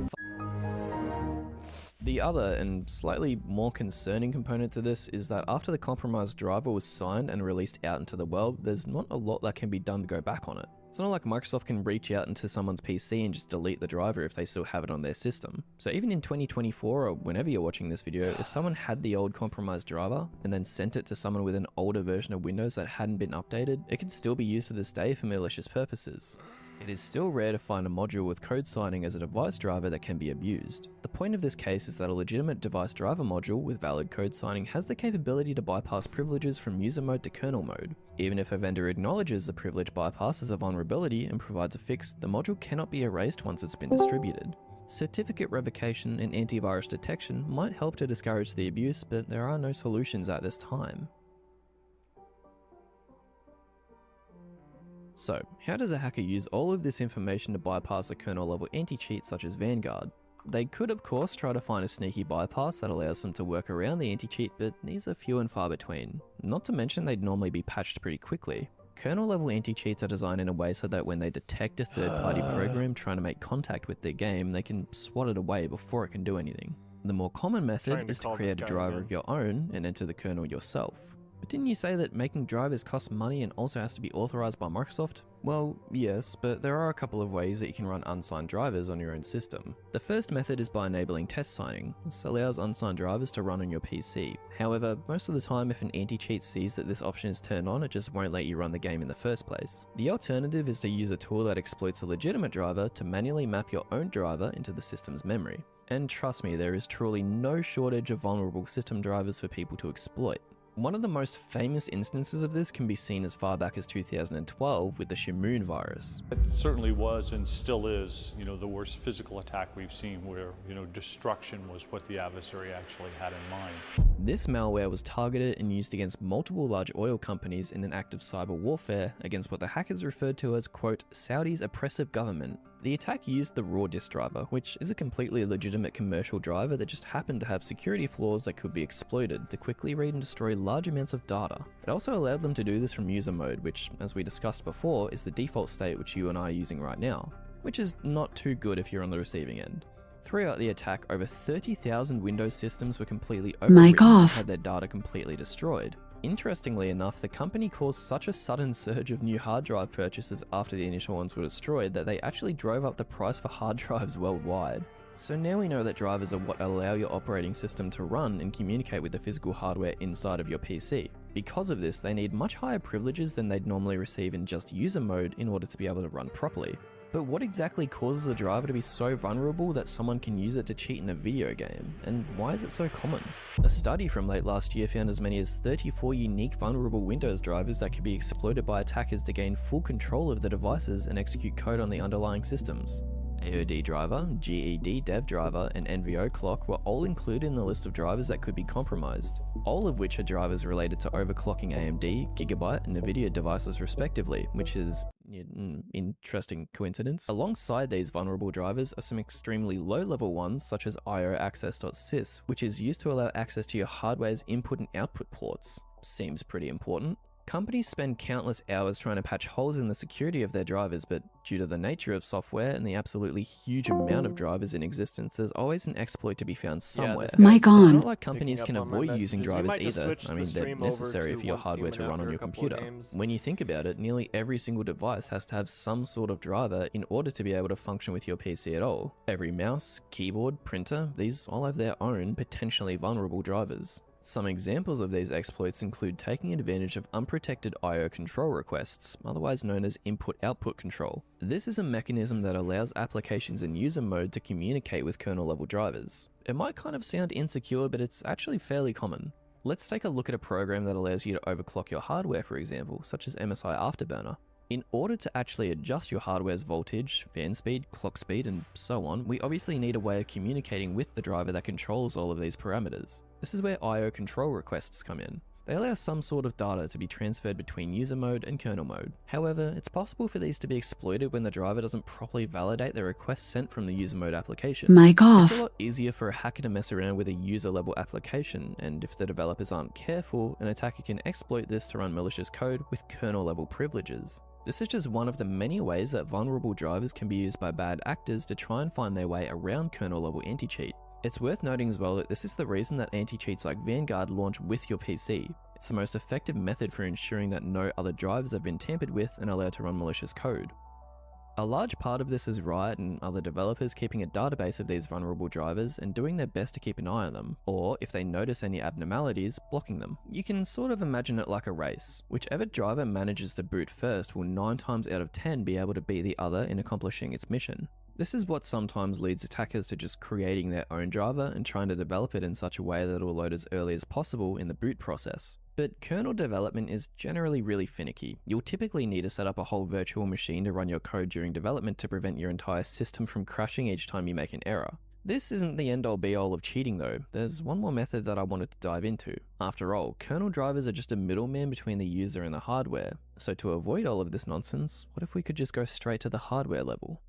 The other and slightly more concerning component to this is that after the compromised driver was signed and released out into the world, there's not a lot that can be done to go back on it. It's not like Microsoft can reach out into someone's PC and just delete the driver if they still have it on their system. So even in 2024 or whenever you're watching this video, if someone had the old compromised driver and then sent it to someone with an older version of Windows that hadn't been updated, it could still be used to this day for malicious purposes. It is still rare to find a module with code signing as a device driver that can be abused. The point of this case is that a legitimate device driver module with valid code signing has the capability to bypass privileges from user mode to kernel mode. Even if a vendor acknowledges the privilege bypass as a vulnerability and provides a fix, the module cannot be erased once it's been distributed. Certificate revocation and antivirus detection might help to discourage the abuse, but there are no solutions at this time. So, how does a hacker use all of this information to bypass a kernel level anti-cheat such as Vanguard? They could of course try to find a sneaky bypass that allows them to work around the anti-cheat, but these are few and far between. Not to mention they'd normally be patched pretty quickly. Kernel level anti-cheats are designed in a way so that when they detect a third-party program trying to make contact with their game, they can swat it away before it can do anything. The more common method is to create a driver of your own and enter the kernel yourself. But didn't you say that making drivers costs money and also has to be authorized by Microsoft? Well, yes, but there are a couple of ways that you can run unsigned drivers on your own system. The first method is by enabling test signing. This allows unsigned drivers to run on your PC. However, most of the time if an anti-cheat sees that this option is turned on, it just won't let you run the game in the first place. The alternative is to use a tool that exploits a legitimate driver to manually map your own driver into the system's memory. And trust me, there is truly no shortage of vulnerable system drivers for people to exploit. One of the most famous instances of this can be seen as far back as 2012 with the Shamoon virus. It certainly was and still is, the worst physical attack we've seen where, destruction was what the adversary actually had in mind. This malware was targeted and used against multiple large oil companies in an act of cyber warfare against what the hackers referred to as, quote, Saudi's oppressive government. The attack used the raw disk driver, which is a completely legitimate commercial driver that just happened to have security flaws that could be exploited to quickly read and destroy large amounts of data. It also allowed them to do this from user mode, which, as we discussed before, is the default state which you and I are using right now, which is not too good if you're on the receiving end. Throughout the attack, over 30,000 Windows systems were completely overwritten and had their data completely destroyed. Interestingly enough, the company caused such a sudden surge of new hard drive purchases after the initial ones were destroyed that they actually drove up the price for hard drives worldwide. So now we know that drivers are what allow your operating system to run and communicate with the physical hardware inside of your PC. Because of this, they need much higher privileges than they'd normally receive in just user mode in order to be able to run properly. But what exactly causes a driver to be so vulnerable that someone can use it to cheat in a video game? And why is it so common? A study from late last year found as many as 34 unique vulnerable Windows drivers that could be exploited by attackers to gain full control of the devices and execute code on the underlying systems. AOD driver, GED dev driver, and NVO clock were all included in the list of drivers that could be compromised, all of which are drivers related to overclocking AMD, Gigabyte, and Nvidia devices respectively, which is an interesting coincidence. Alongside these vulnerable drivers are some extremely low-level ones such as IOaccess.sys, which is used to allow access to your hardware's input and output ports. Seems pretty important. Companies spend countless hours trying to patch holes in the security of their drivers, but due to the nature of software and the absolutely huge amount of drivers in existence, there's always an exploit to be found somewhere. Mic on. It's not like companies can avoid using drivers either. I mean, they're necessary for your hardware to run on your computer. When you think about it, nearly every single device has to have some sort of driver in order to be able to function with your PC at all. Every mouse, keyboard, printer, these all have their own potentially vulnerable drivers. Some examples of these exploits include taking advantage of unprotected I/O control requests, otherwise known as input-output control. This is a mechanism that allows applications in user mode to communicate with kernel-level drivers. It might kind of sound insecure, but it's actually fairly common. Let's take a look at a program that allows you to overclock your hardware, for example, such as MSI Afterburner. In order to actually adjust your hardware's voltage, fan speed, clock speed, and so on, we obviously need a way of communicating with the driver that controls all of these parameters. This is where I/O control requests come in. They allow some sort of data to be transferred between user mode and kernel mode. However, it's possible for these to be exploited when the driver doesn't properly validate the request sent from the user mode application. Mic off. It's a lot easier for a hacker to mess around with a user level application, and if the developers aren't careful, an attacker can exploit this to run malicious code with kernel level privileges. This is just one of the many ways that vulnerable drivers can be used by bad actors to try and find their way around kernel level anti-cheat. It's worth noting as well that this is the reason that anti-cheats like Vanguard launch with your PC. It's the most effective method for ensuring that no other drivers have been tampered with and allowed to run malicious code. A large part of this is Riot and other developers keeping a database of these vulnerable drivers and doing their best to keep an eye on them, or if they notice any abnormalities, blocking them. You can sort of imagine it like a race. Whichever driver manages to boot first will 9 times out of 10 be able to beat the other in accomplishing its mission. This is what sometimes leads attackers to just creating their own driver and trying to develop it in such a way that it will load as early as possible in the boot process. But kernel development is generally really finicky. You'll typically need to set up a whole virtual machine to run your code during development to prevent your entire system from crashing each time you make an error. This isn't the end-all be-all of cheating though. There's one more method that I wanted to dive into. After all, kernel drivers are just a middleman between the user and the hardware. So to avoid all of this nonsense, what if we could just go straight to the hardware level?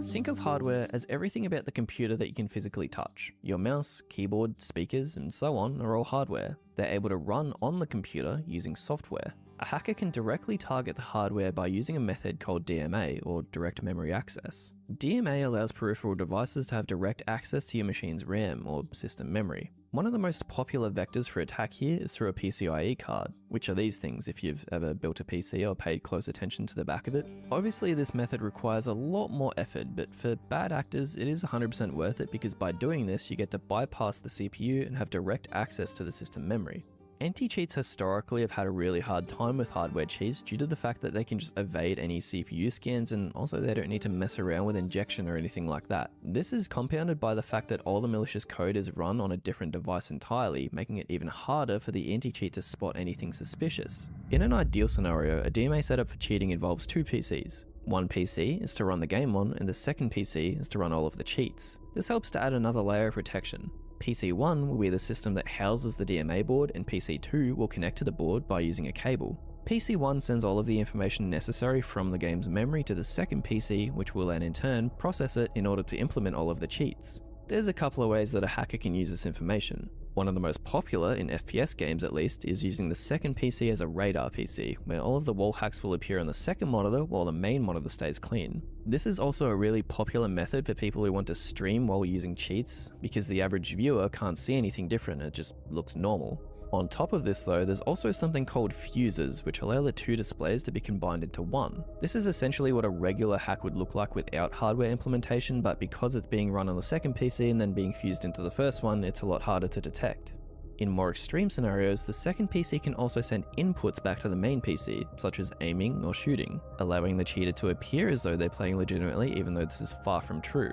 Think of hardware as everything about the computer that you can physically touch. Your mouse, keyboard, speakers, and so on are all hardware. They're able to run on the computer using software. A hacker can directly target the hardware by using a method called DMA, or Direct Memory Access. DMA allows peripheral devices to have direct access to your machine's RAM, or system memory. One of the most popular vectors for attack here is through a PCIe card, which are these things if you've ever built a PC or paid close attention to the back of it. Obviously this method requires a lot more effort, but for bad actors it is 100% worth it because by doing this you get to bypass the CPU and have direct access to the system memory. Anti-cheats historically have had a really hard time with hardware cheats due to the fact that they can just evade any CPU scans and also they don't need to mess around with injection or anything like that. This is compounded by the fact that all the malicious code is run on a different device entirely, making it even harder for the anti-cheat to spot anything suspicious. In an ideal scenario, a DMA setup for cheating involves 2 PCs. One PC is to run the game on and the second PC is to run all of the cheats. This helps to add another layer of protection. PC1 will be the system that houses the DMA board and PC2 will connect to the board by using a cable. PC1 sends all of the information necessary from the game's memory to the second PC, which will then in turn process it in order to implement all of the cheats. There's a couple of ways that a hacker can use this information. One of the most popular, in FPS games at least, is using the second PC as a radar PC, where all of the wall hacks will appear on the second monitor while the main monitor stays clean. This is also a really popular method for people who want to stream while using cheats, because the average viewer can't see anything different, it just looks normal. On top of this though, there's also something called fuses, which allow the 2 displays to be combined into one. This is essentially what a regular hack would look like without hardware implementation, but because it's being run on the second PC and then being fused into the first one, it's a lot harder to detect. In more extreme scenarios, the second PC can also send inputs back to the main PC, such as aiming or shooting, allowing the cheater to appear as though they're playing legitimately even though this is far from true.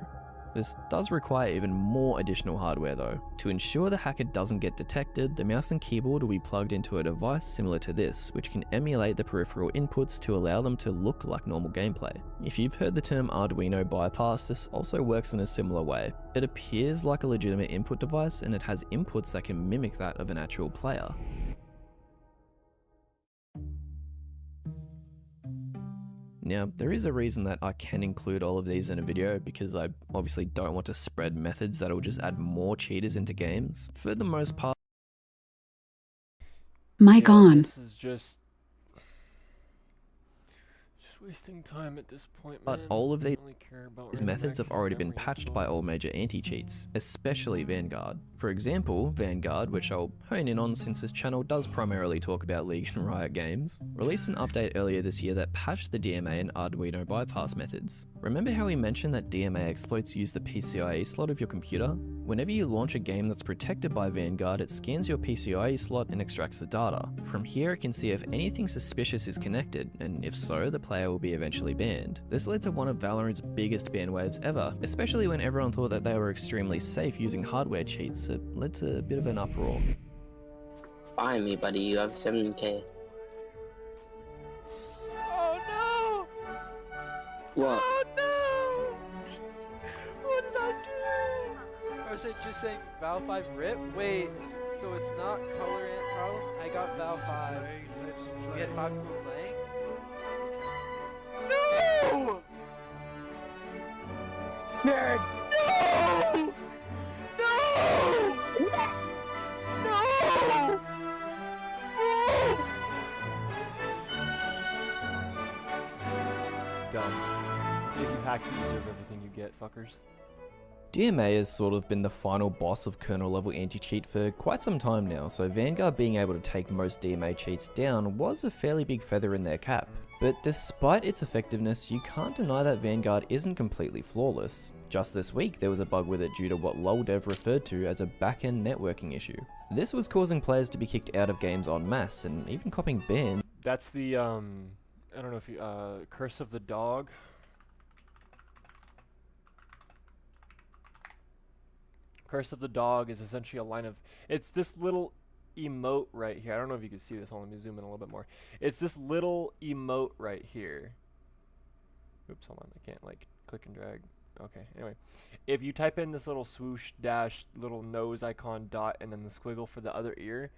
This does require even more additional hardware though. To ensure the hacker doesn't get detected, the mouse and keyboard will be plugged into a device similar to this, which can emulate the peripheral inputs to allow them to look like normal gameplay. If you've heard the term Arduino bypass, this also works in a similar way. It appears like a legitimate input device and it has inputs that can mimic that of an actual player. Now, there is a reason that I can include all of these in a video because I obviously don't want to spread methods that will just add more cheaters into games. For the most part, Mic on. This is just wasting time at this point, man. But all of I don't really care about these random methods have access already been memory patched info. by all major anti-cheats, especially Vanguard. For example, Vanguard, which I'll hone in on since this channel does primarily talk about League and Riot games, released an update earlier this year that patched the DMA and Arduino bypass methods. Remember how we mentioned that DMA exploits use the PCIe slot of your computer? Whenever you launch a game that's protected by Vanguard, it scans your PCIe slot and extracts the data. From here it can see if anything suspicious is connected, and if so, the player will be eventually banned. This led to one of Valorant's biggest ban waves ever, especially when everyone thought that they were extremely safe using hardware cheats. It led to a bit of an uproar. Buy me, buddy, you have 70k. Oh no! What? Oh no! What did I do? Or is it just saying Val 5 RIP? Wait, so it's not color ant problem? I got Val 5. We had 5 people playing? No! Nerd! No! No! No! Dumb. If you attack you deserve everything you get, fuckers. DMA has sort of been the final boss of kernel level anti-cheat for quite some time now, so Vanguard being able to take most DMA cheats down was a fairly big feather in their cap. But despite its effectiveness, you can't deny that Vanguard isn't completely flawless. Just this week, there was a bug with it due to what LolDev referred to as a back-end networking issue. This was causing players to be kicked out of games en masse, and even copping bans. That's the, I don't know if you, Curse of the Dog. Curse of the Dog is essentially a line of, it's this little emote right here. I don't know if you can see this. Hold on, let me zoom in a little bit more. It's this little emote right here. Oops, hold on, I can't like click and drag. Okay, anyway. If you type in this little swoosh dash little nose icon dot and then the squiggle for the other ear,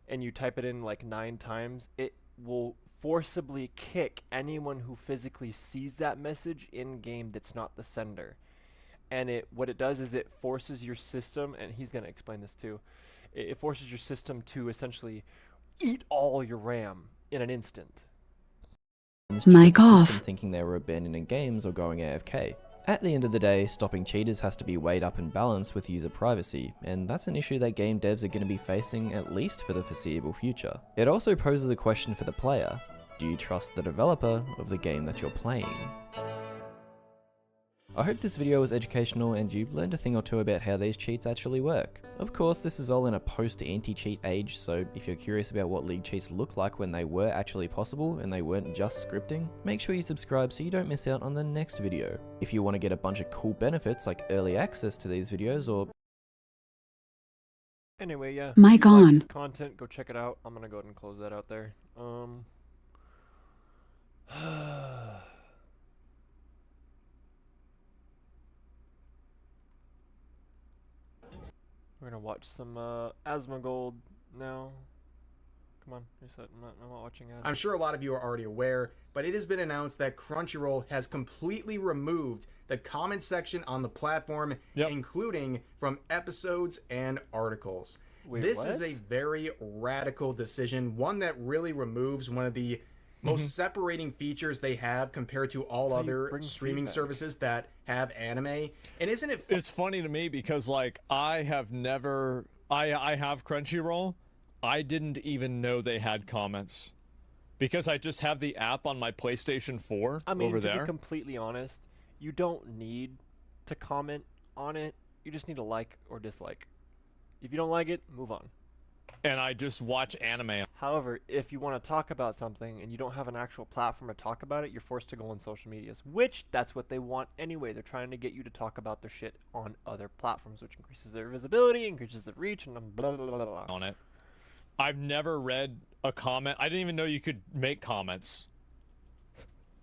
and you type it in like 9 times, it will forcibly kick anyone who physically sees that message in game that's not the sender. And what it does is it forces your system, and he's going to explain this too, it forces your system to essentially eat all your RAM in an instant. Mic off. Thinking they were abandoning games or going AFK. At the end of the day, stopping cheaters has to be weighed up and balanced with user privacy, and that's an issue that game devs are going to be facing at least for the foreseeable future. It also poses a question for the player. Do you trust the developer of the game that you're playing? I hope this video was educational and you learned a thing or two about how these cheats actually work. Of course, this is all in a post-anti-cheat age, so if you're curious about what League cheats look like when they were actually possible and they weren't just scripting, make sure you subscribe so you don't miss out on the next video. If you want to get a bunch of cool benefits like early access to these videos or... Anyway, yeah. Mic on. Content, go check it out. I'm gonna go ahead and close that out there. We're gonna watch some Asmongold now. Come on, reset. I'm not watching ads. I'm sure a lot of you are already aware, but it has been announced that Crunchyroll has completely removed the comment section on the platform, including from episodes and articles. Wait, this what? is a very radical decision, one that really removes one of the most separating features they have compared to all other streaming services that have anime. And isn't it It's funny to me because like I have Crunchyroll. I didn't even know they had comments because I just have the app on my PlayStation 4 over there. To be completely honest, you don't need to comment on it. You just need to like or dislike. If you don't like it, move on. And I just watch anime. However, if you want to talk about something and you don't have an actual platform to talk about it, you're forced to go on social medias, which that's what they want anyway. They're trying to get you to talk about their shit on other platforms, which increases their visibility, increases their reach, and blah, blah, blah, blah. On it. I've never read a comment. I didn't even know you could make comments.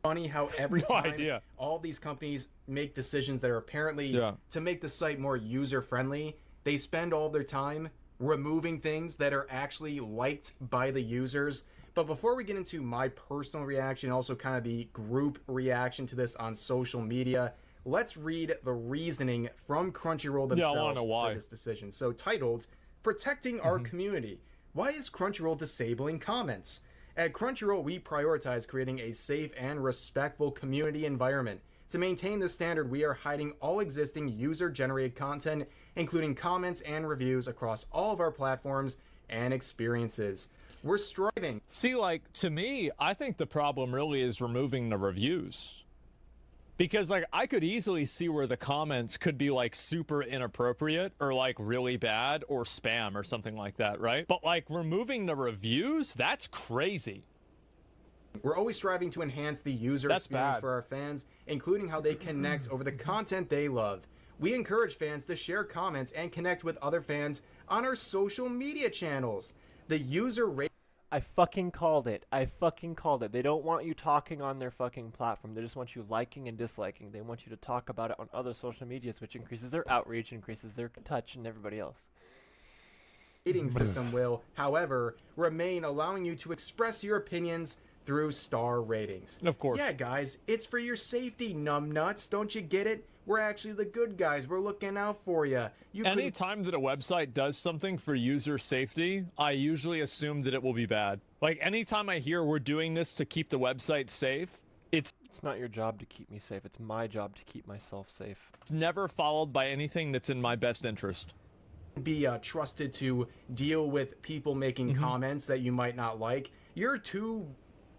Funny how every time all these companies make decisions that are apparently to make the site more user-friendly, they spend all their time removing things that are actually liked by the users. But before we get into my personal reaction, also kind of the group reaction to this on social media, let's read the reasoning from Crunchyroll themselves for this decision. So titled, Protecting Our Community. Why is Crunchyroll disabling comments? At Crunchyroll, we prioritize creating a safe and respectful community environment. To maintain this standard, we are hiding all existing user-generated content, including comments and reviews across all of our platforms and experiences. We're striving. See, like, to me, I think the problem really is removing the reviews. Because, like, I could easily see where the comments could be, like, super inappropriate or, like, really bad or spam or something like that, right? But, like, removing the reviews, that's crazy. We're always striving to enhance the user experience for our fans, including how they connect over the content they love. We encourage fans to share comments and connect with other fans on our social media channels. The user rate. I fucking called it. I fucking called it. They don't want you talking on their fucking platform. They just want you liking and disliking. They want you to talk about it on other social medias, which increases their outreach, increases their touch, and everybody else. Rating system will, however, remain allowing you to express your opinions through star ratings. Of course. Yeah, guys, it's for your safety, numbnuts. Don't you get it? We're actually the good guys. We're looking out for you. Anytime that a website does something for user safety, I usually assume that it will be bad. Like, anytime I hear we're doing this to keep the website safe, it's It's not your job to keep me safe. It's my job to keep myself safe. It's never followed by anything that's in my best interest. Be trusted to deal with people making comments that you might not like. You're too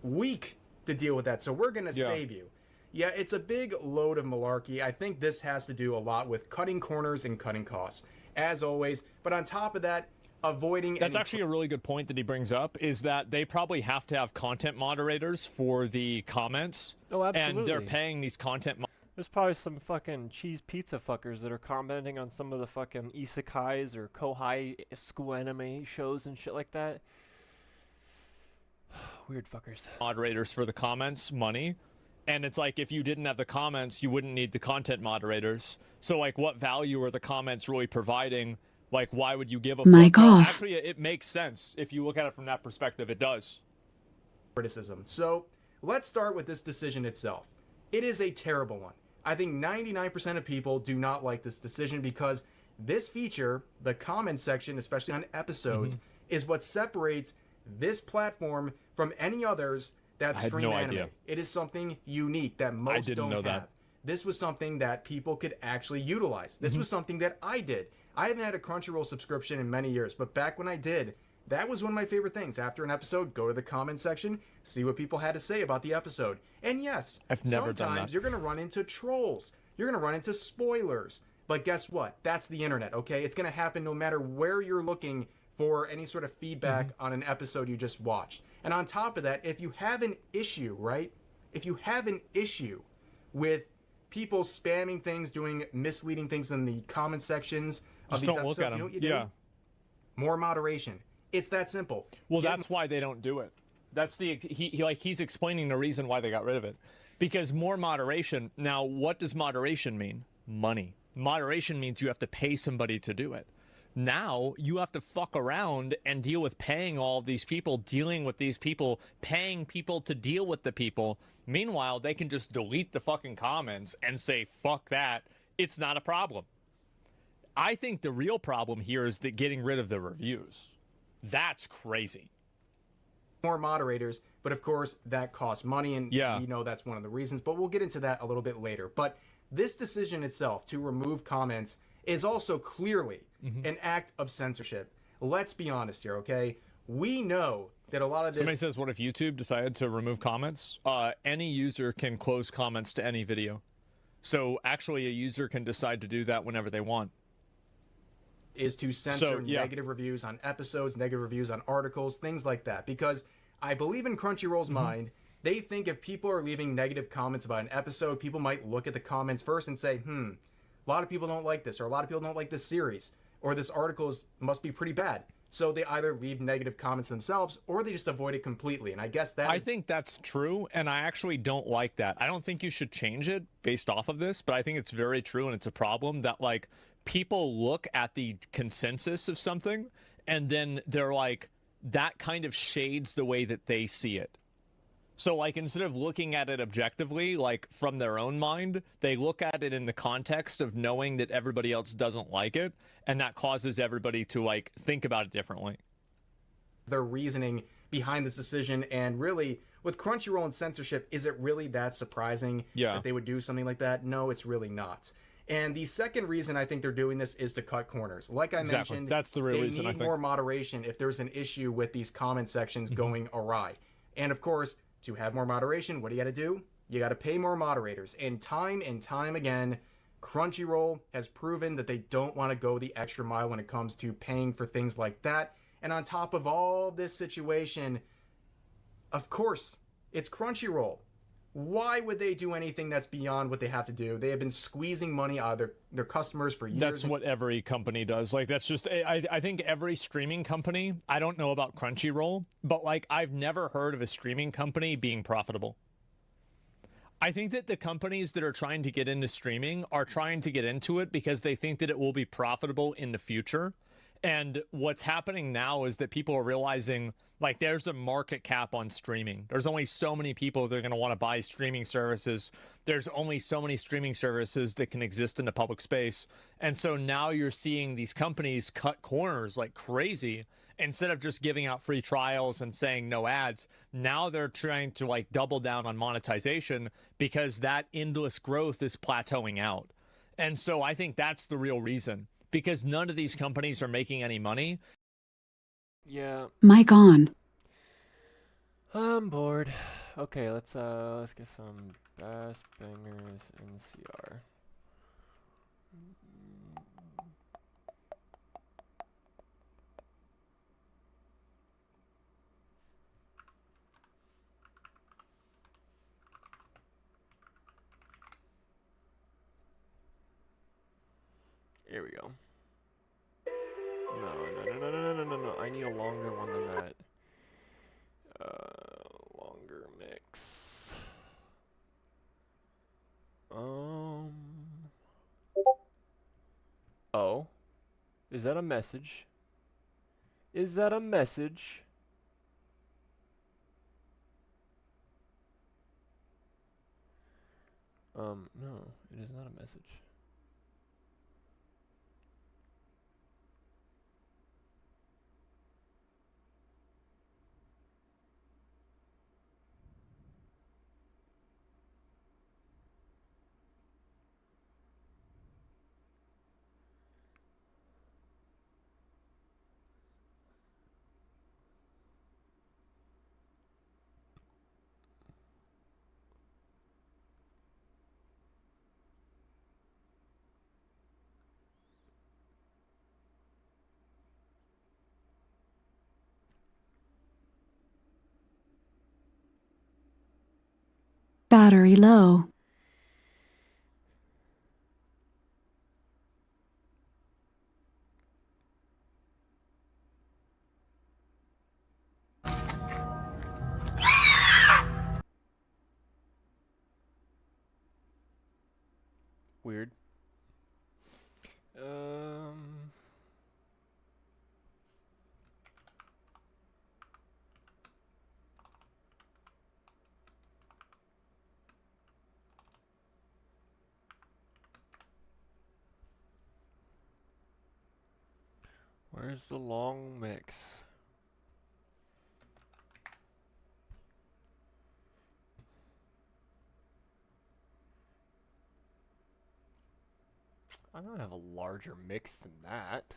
weak to deal with that, so we're gonna save you. Yeah, it's a big load of malarkey. I think this has to do a lot with cutting corners and cutting costs, as always. But on top of that, avoiding... That's actually a really good point that he brings up, is that they probably have to have content moderators for the comments. Oh, absolutely. And they're paying these content There's probably some fucking cheese pizza fuckers that are commenting on some of the fucking isekais or kohai school anime shows and shit like that. Weird fuckers. Moderators for the comments, money. And it's like, if you didn't have the comments, you wouldn't need the content moderators. So, like, what value are the comments really providing? Like, why would you give a Mic fuck? No, off. actually, it makes sense. If you look at it from that perspective, it does. Criticism. So, let's start with this decision itself. It is a terrible one. I think 99% of people do not like this decision because this feature, the comment section, especially on episodes, is what separates this platform from any others that stream anime. Idea. It is something unique that most didn't don't know have. that. This was something that people could actually utilize. This was something that I did. I haven't had a Crunchyroll subscription in many years, but back when I did, that was one of my favorite things. After an episode, go to the comment section, see what people had to say about the episode. And yes, I've never done sometimes that. you're going to run into trolls. You're going to run into spoilers. But guess what? That's the internet, okay? It's going to happen no matter where you're looking for any sort of feedback on an episode you just watched. And on top of that, if you have an issue, right? If you have an issue with people spamming things, doing misleading things in the comment sections of Just these don't episodes, look at you know them. what you do? More moderation. It's that simple. Well, that's why they don't do it. That's the he's explaining the reason why they got rid of it, because more moderation. Now, what does moderation mean? Money. Moderation means you have to pay somebody to do it. Now you have to fuck around and deal with paying all these people, dealing with these people, paying people to deal with the people. Meanwhile, they can just delete the fucking comments and say, fuck that. It's not a problem. I think the real problem here is that getting rid of the reviews. That's crazy. More moderators, but of course that costs money, and you know that's one of the reasons, but we'll get into that a little bit later. But this decision itself to remove comments is also clearly an act of censorship. Let's be honest here, okay? We know that a lot of this... Somebody says, what if YouTube decided to remove comments? Any user can close comments to any video. So actually a user can decide to do that whenever they want. Is to censor negative reviews on episodes, negative reviews on articles, things like that. Because I believe in Crunchyroll's mind, they think if people are leaving negative comments about an episode, people might look at the comments first and say, a lot of people don't like this, or a lot of people don't like this series, or this article must be pretty bad. So they either leave negative comments themselves, or they just avoid it completely. And I guess that I think that's true, and I actually don't like that. I don't think you should change it based off of this, but I think it's very true, and it's a problem that, like, people look at the consensus of something, and then they're like, that kind of shades the way that they see it. So, like, instead of looking at it objectively, like, from their own mind, they look at it in the context of knowing that everybody else doesn't like it, and that causes everybody to, like, think about it differently. Their reasoning behind this decision, and really, with Crunchyroll and censorship, is it really that surprising that they would do something like that? No, it's really not. And the second reason I think they're doing this is to cut corners. Like I mentioned, that's the real reason, they need more moderation if there's an issue with these comment sections going awry. And of course, to have more moderation, what do you got to do? You got to pay more moderators. And time again, Crunchyroll has proven that they don't want to go the extra mile when it comes to paying for things like that. And on top of all this situation, of course, it's Crunchyroll. Why would they do anything that's beyond what they have to do? They have been squeezing money out of their customers for years. That's what every company does. Like, that's just, I think every streaming company, I don't know about Crunchyroll, but, like, I've never heard of a streaming company being profitable. I think that the companies that are trying to get into streaming are trying to get into it because they think that it will be profitable in the future. And what's happening now is that people are realizing, like, there's a market cap on streaming. There's only so many people that are going to want to buy streaming services. There's only so many streaming services that can exist in the public space. And so now you're seeing these companies cut corners like crazy. instead of just giving out free trials and saying no ads, now they're trying to like double down on monetization because that endless growth is plateauing out. And so I think that's the real reason, because none of these companies are making any money. Yeah. Mic on. I'm bored. Okay, let's get some Bass Bangers NCR. Here we go. No. I need a longer one than that. Longer mix. Oh. Is that a message? Is that a message? No, it is not a message. Battery low. Weird. Where's the long mix? I don't have a larger mix than that.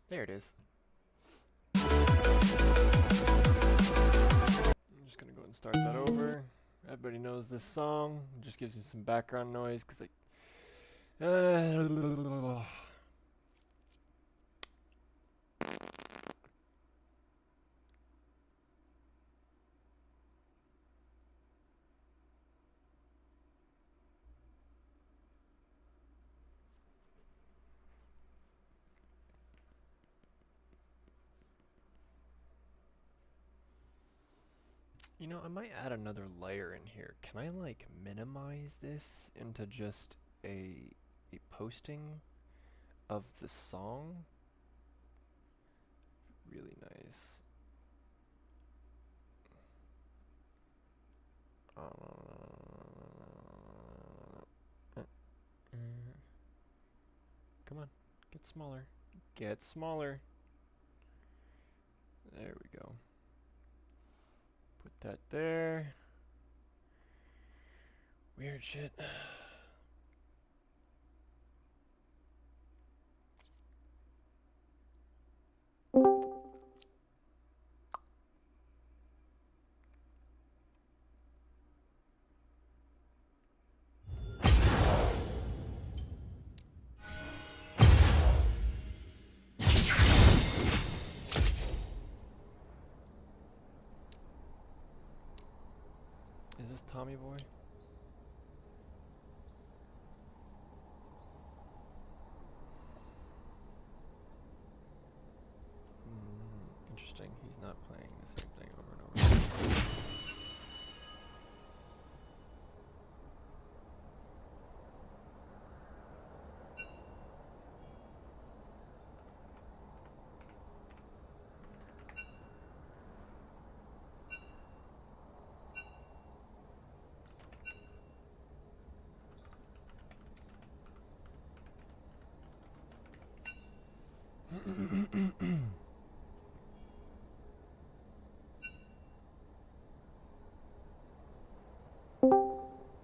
There it is. I'm just gonna go and start that over. Everybody knows this song. It just gives you some background noise because you know, I might add another layer in here. Can I like minimize this into just a posting of the song? Really nice. Come on, get smaller. Get smaller. There we go. Put that there. Weird shit. Is this Tommy Boy? Interesting. He's not playing the same thing over and over.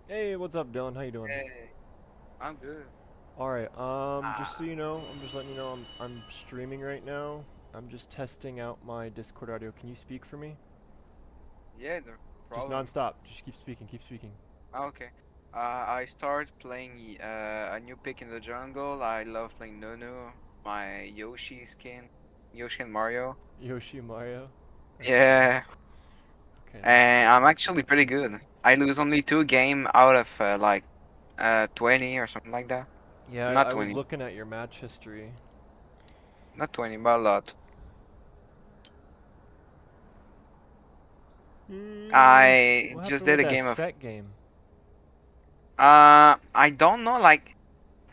Hey, what's up, Dylan? How you doing? Hey, I'm good. All right. Just so you know, I'm just letting you know I'm streaming right now. I'm just testing out my Discord audio. Can you speak for me? Yeah, no problem. Just non-stop. Just keep speaking. Keep speaking. Okay. I started playing a new pick in the jungle. I love playing Nunu, my Yoshi skin, Yoshi and Mario. Yoshi and Mario. Yeah. Okay. And I'm actually pretty good. I lose only 2 games out of like 20 or something like that. Yeah, Not I 20. was looking at your match history. Not 20, but a lot. I What just happened did a with game that of. set game. I don't know. Like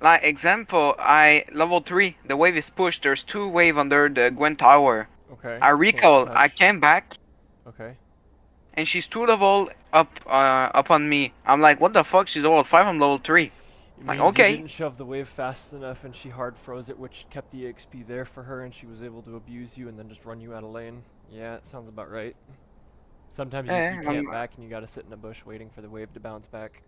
example, I level 3. The wave is pushed. There's 2 wave under the Gwen Tower. Okay. I can't recall. I touch. came back, Okay. and she's 2 level up on me. I'm like, what the fuck? She's level 5. I'm level 3. It Like, means okay. You didn't shove the wave fast enough, and she hard froze it, which kept the XP there for her, and she was able to abuse you and then just run you out of lane. Yeah, it sounds about right. Sometimes you can't back, and you gotta sit in a bush waiting for the wave to bounce back.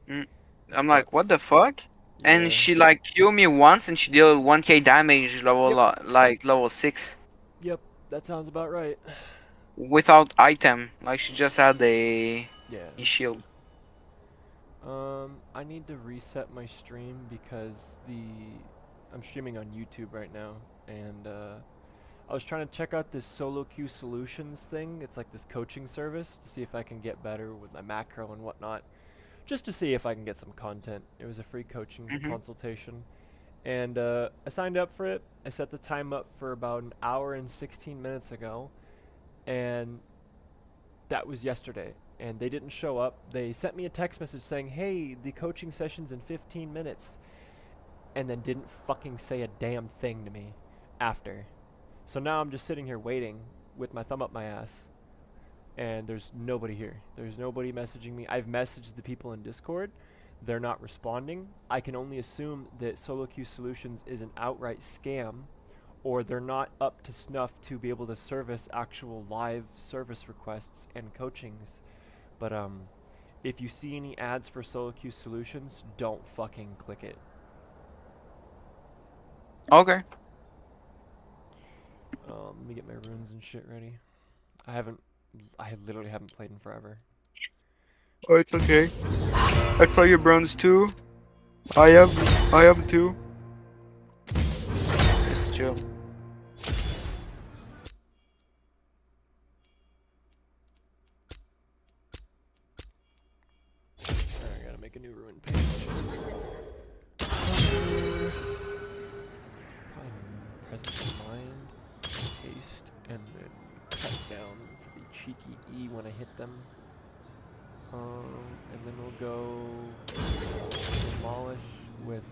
I'm like, what the fuck? And she like killed me once, and she dealt 1k damage level 6 Yep, that sounds about right. without item. Like she just had a shield. I need to reset my stream because I'm streaming on YouTube right now, and I was trying to check out this solo queue solutions thing. It's like this coaching service to see if I can get better with my macro and whatnot, just to see if I can get some content. It was a free coaching consultation, and I signed up for it. I set the time up for about an hour and 16 minutes ago, and that was yesterday. And they didn't show up. They sent me a text message saying, hey, the coaching session's in 15 minutes. And then didn't fucking say a damn thing to me after. So now I'm just sitting here waiting with my thumb up my ass. And there's nobody here. There's nobody messaging me. I've messaged the people in Discord. They're not responding. I can only assume that Solo Queue Solutions is an outright scam, or they're not up to snuff to be able to service actual live service requests and coachings. But if you see any ads for Solo Queue Solutions, don't fucking click it. Okay. Let me get my runes and shit ready. I literally haven't played in forever. Oh, it's okay. I saw your bronze too. I have 2. Just chill. I gotta make a new ruin page. Presence of mind, haste, and then cut down for the cheeky E when I hit them. And then we'll go demolish with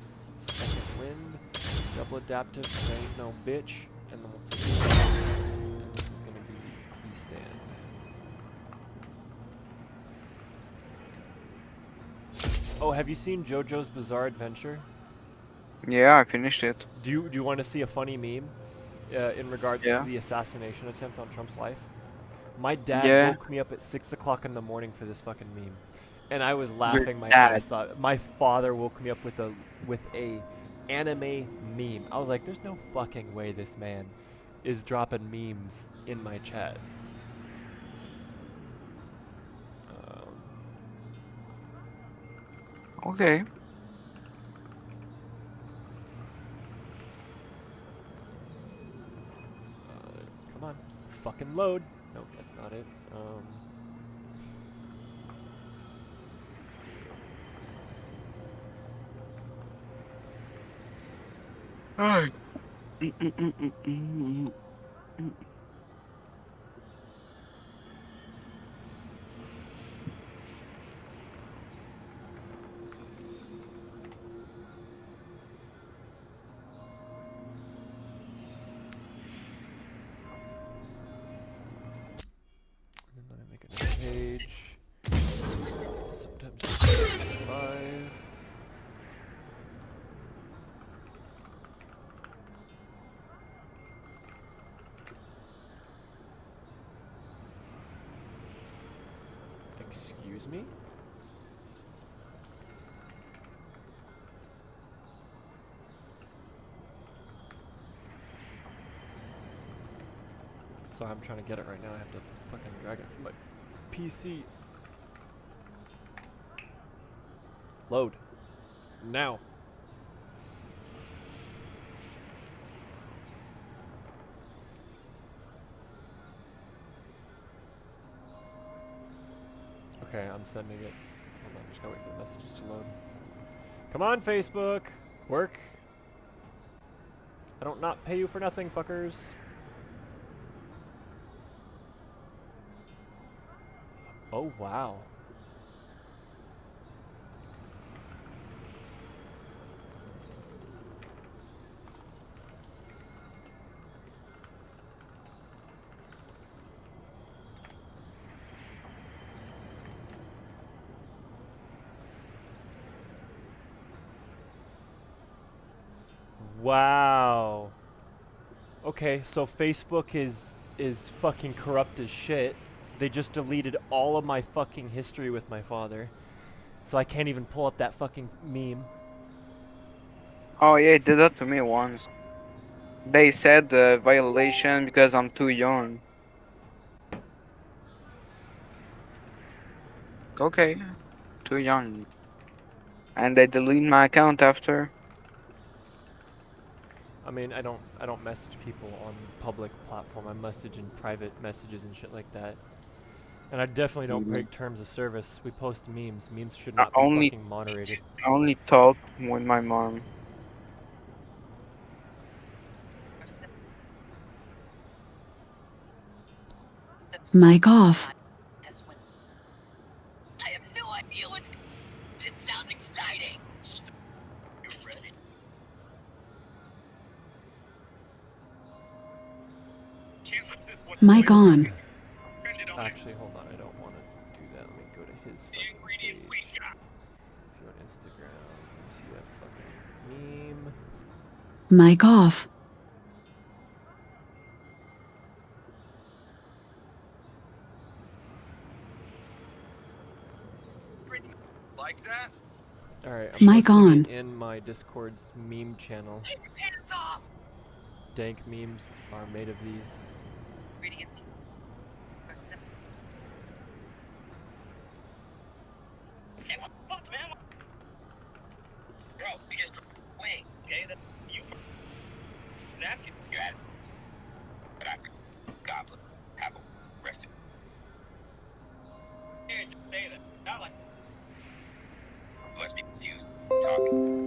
second wind, double adaptive, there ain't no bitch, and then we'll take this, and this is gonna be key stand. Oh, have you seen JoJo's Bizarre Adventure? Yeah, I finished it. Do you want to see a funny meme in regards to the assassination attempt on Trump's life? My dad woke me up at 6 o'clock in the morning for this fucking meme, and I was laughing my ass off. My father woke me up with a anime meme. I was like, "There's no fucking way this man is dropping memes in my chat." Okay. Come on, fucking load. Nope, that's not it. Alright. Page. Sometimes 5. me? Sorry, I'm trying to get it right now. I have to fucking drag it from my PC. Load. Now. Okay, I'm sending it. Hold on, just gotta wait for the messages to load. Come on, Facebook! Work! I don't not pay you for nothing, fuckers. Oh, wow. Wow. Okay, so Facebook is fucking corrupt as shit. They just deleted all of my fucking history with my father. So I can't even pull up that fucking meme. Oh yeah, it did that to me once. They said violation because I'm too young. Okay, too young. And they delete my account after. I mean, I don't message people on public platform. I message in private messages and shit like that. And I definitely don't break terms of service. We post memes. Memes should not be fucking moderated. I only talk with my mom. Mic off. I have no idea what's. It sounds exciting. You're ready. Mic on. Actually, hold on. I don't want to do that. Let me go to his fucking page. If you're on Instagram, you see that fucking meme. Mic off. Like that? Alright, I'm Mic posting on. it in my Discord's meme channel. Take your pants off. Dank memes are made of these. Ingredients. Hey, what the fuck, man? Bro, you just wait, okay? You napkin, you had it. But I goblet, apple, rested. Here, just say that. Not like. Must be confused. Talking.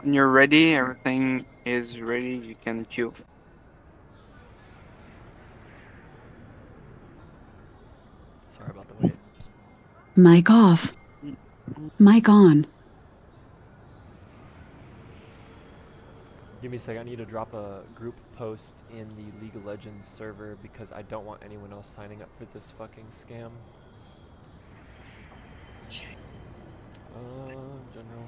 When you're ready, everything is ready, you can queue. Sorry about the wait. Mic off. Mic on. Give me a sec. I need to drop a group post in the League of Legends server because I don't want anyone else signing up for this fucking scam. General.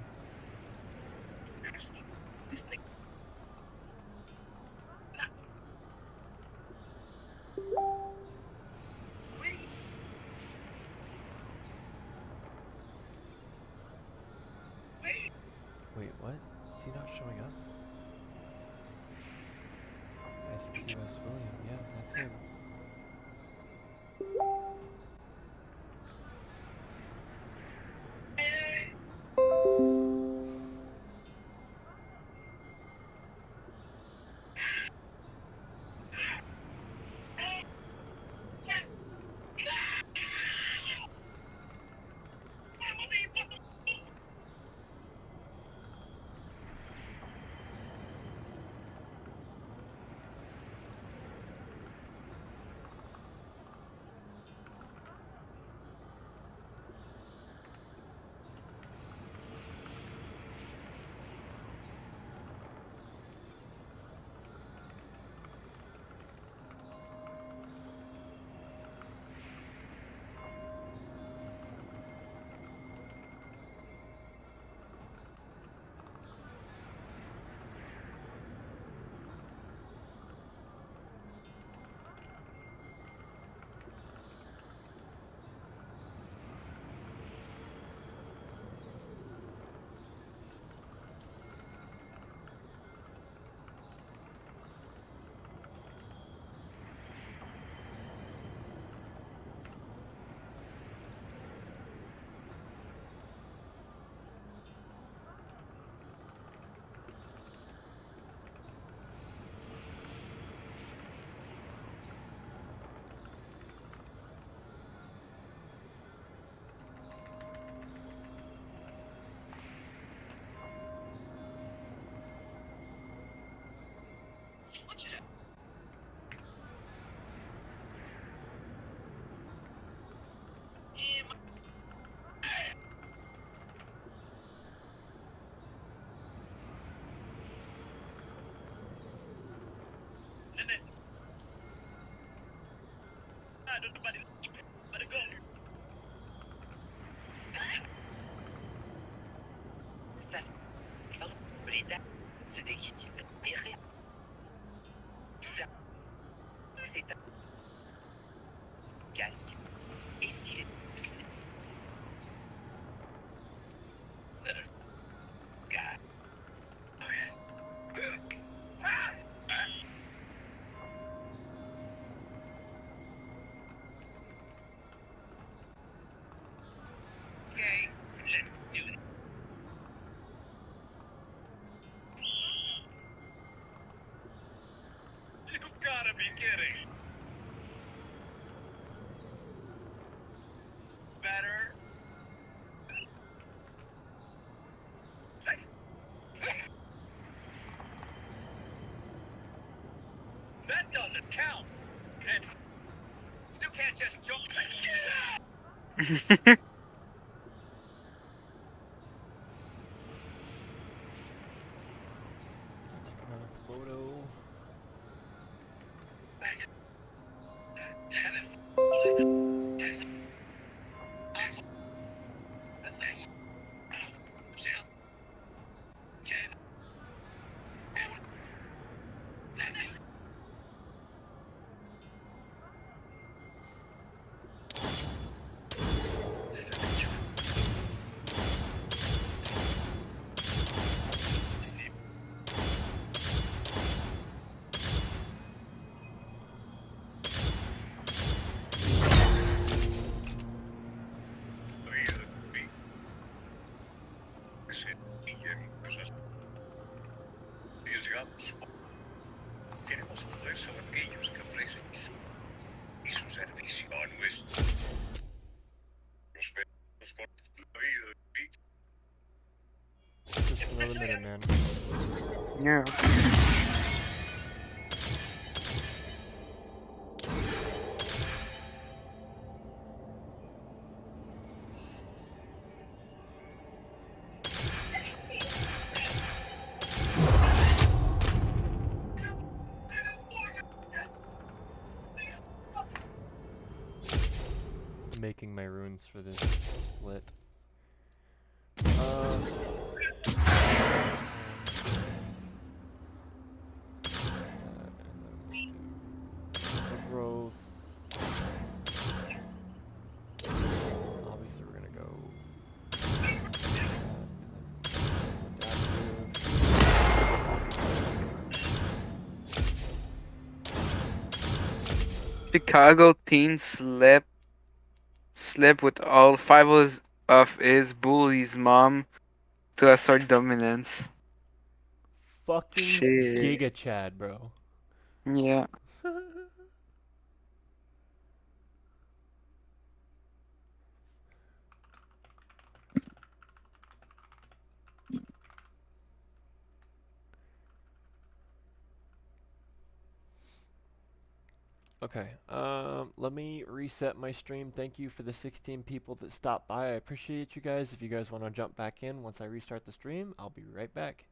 Wait, what? Is he not showing up? SQS William, yeah, that's him. Ça fait les dames se déguisent et rire. Ça, c'est un casque. Et s'il est okay, let's do it. You've gotta be kidding. Better. That doesn't count. You can't just jump. Take another photo. Arriesgamos. Tenemos poder sobre aquellos que ofrecen su y su servicio a nuestro. Nos vemos con la vida. Just another minute, man. Yeah. Making my runes for this split. Growth. Obviously, we're gonna go. Chicago teen slept with all 5 of his bullies' mom to assert dominance. Fucking Shit. Giga Chad, bro. Yeah. Okay, let me reset my stream. Thank you for the 16 people that stopped by. I appreciate you guys. If you guys want to jump back in once I restart the stream, I'll be right back.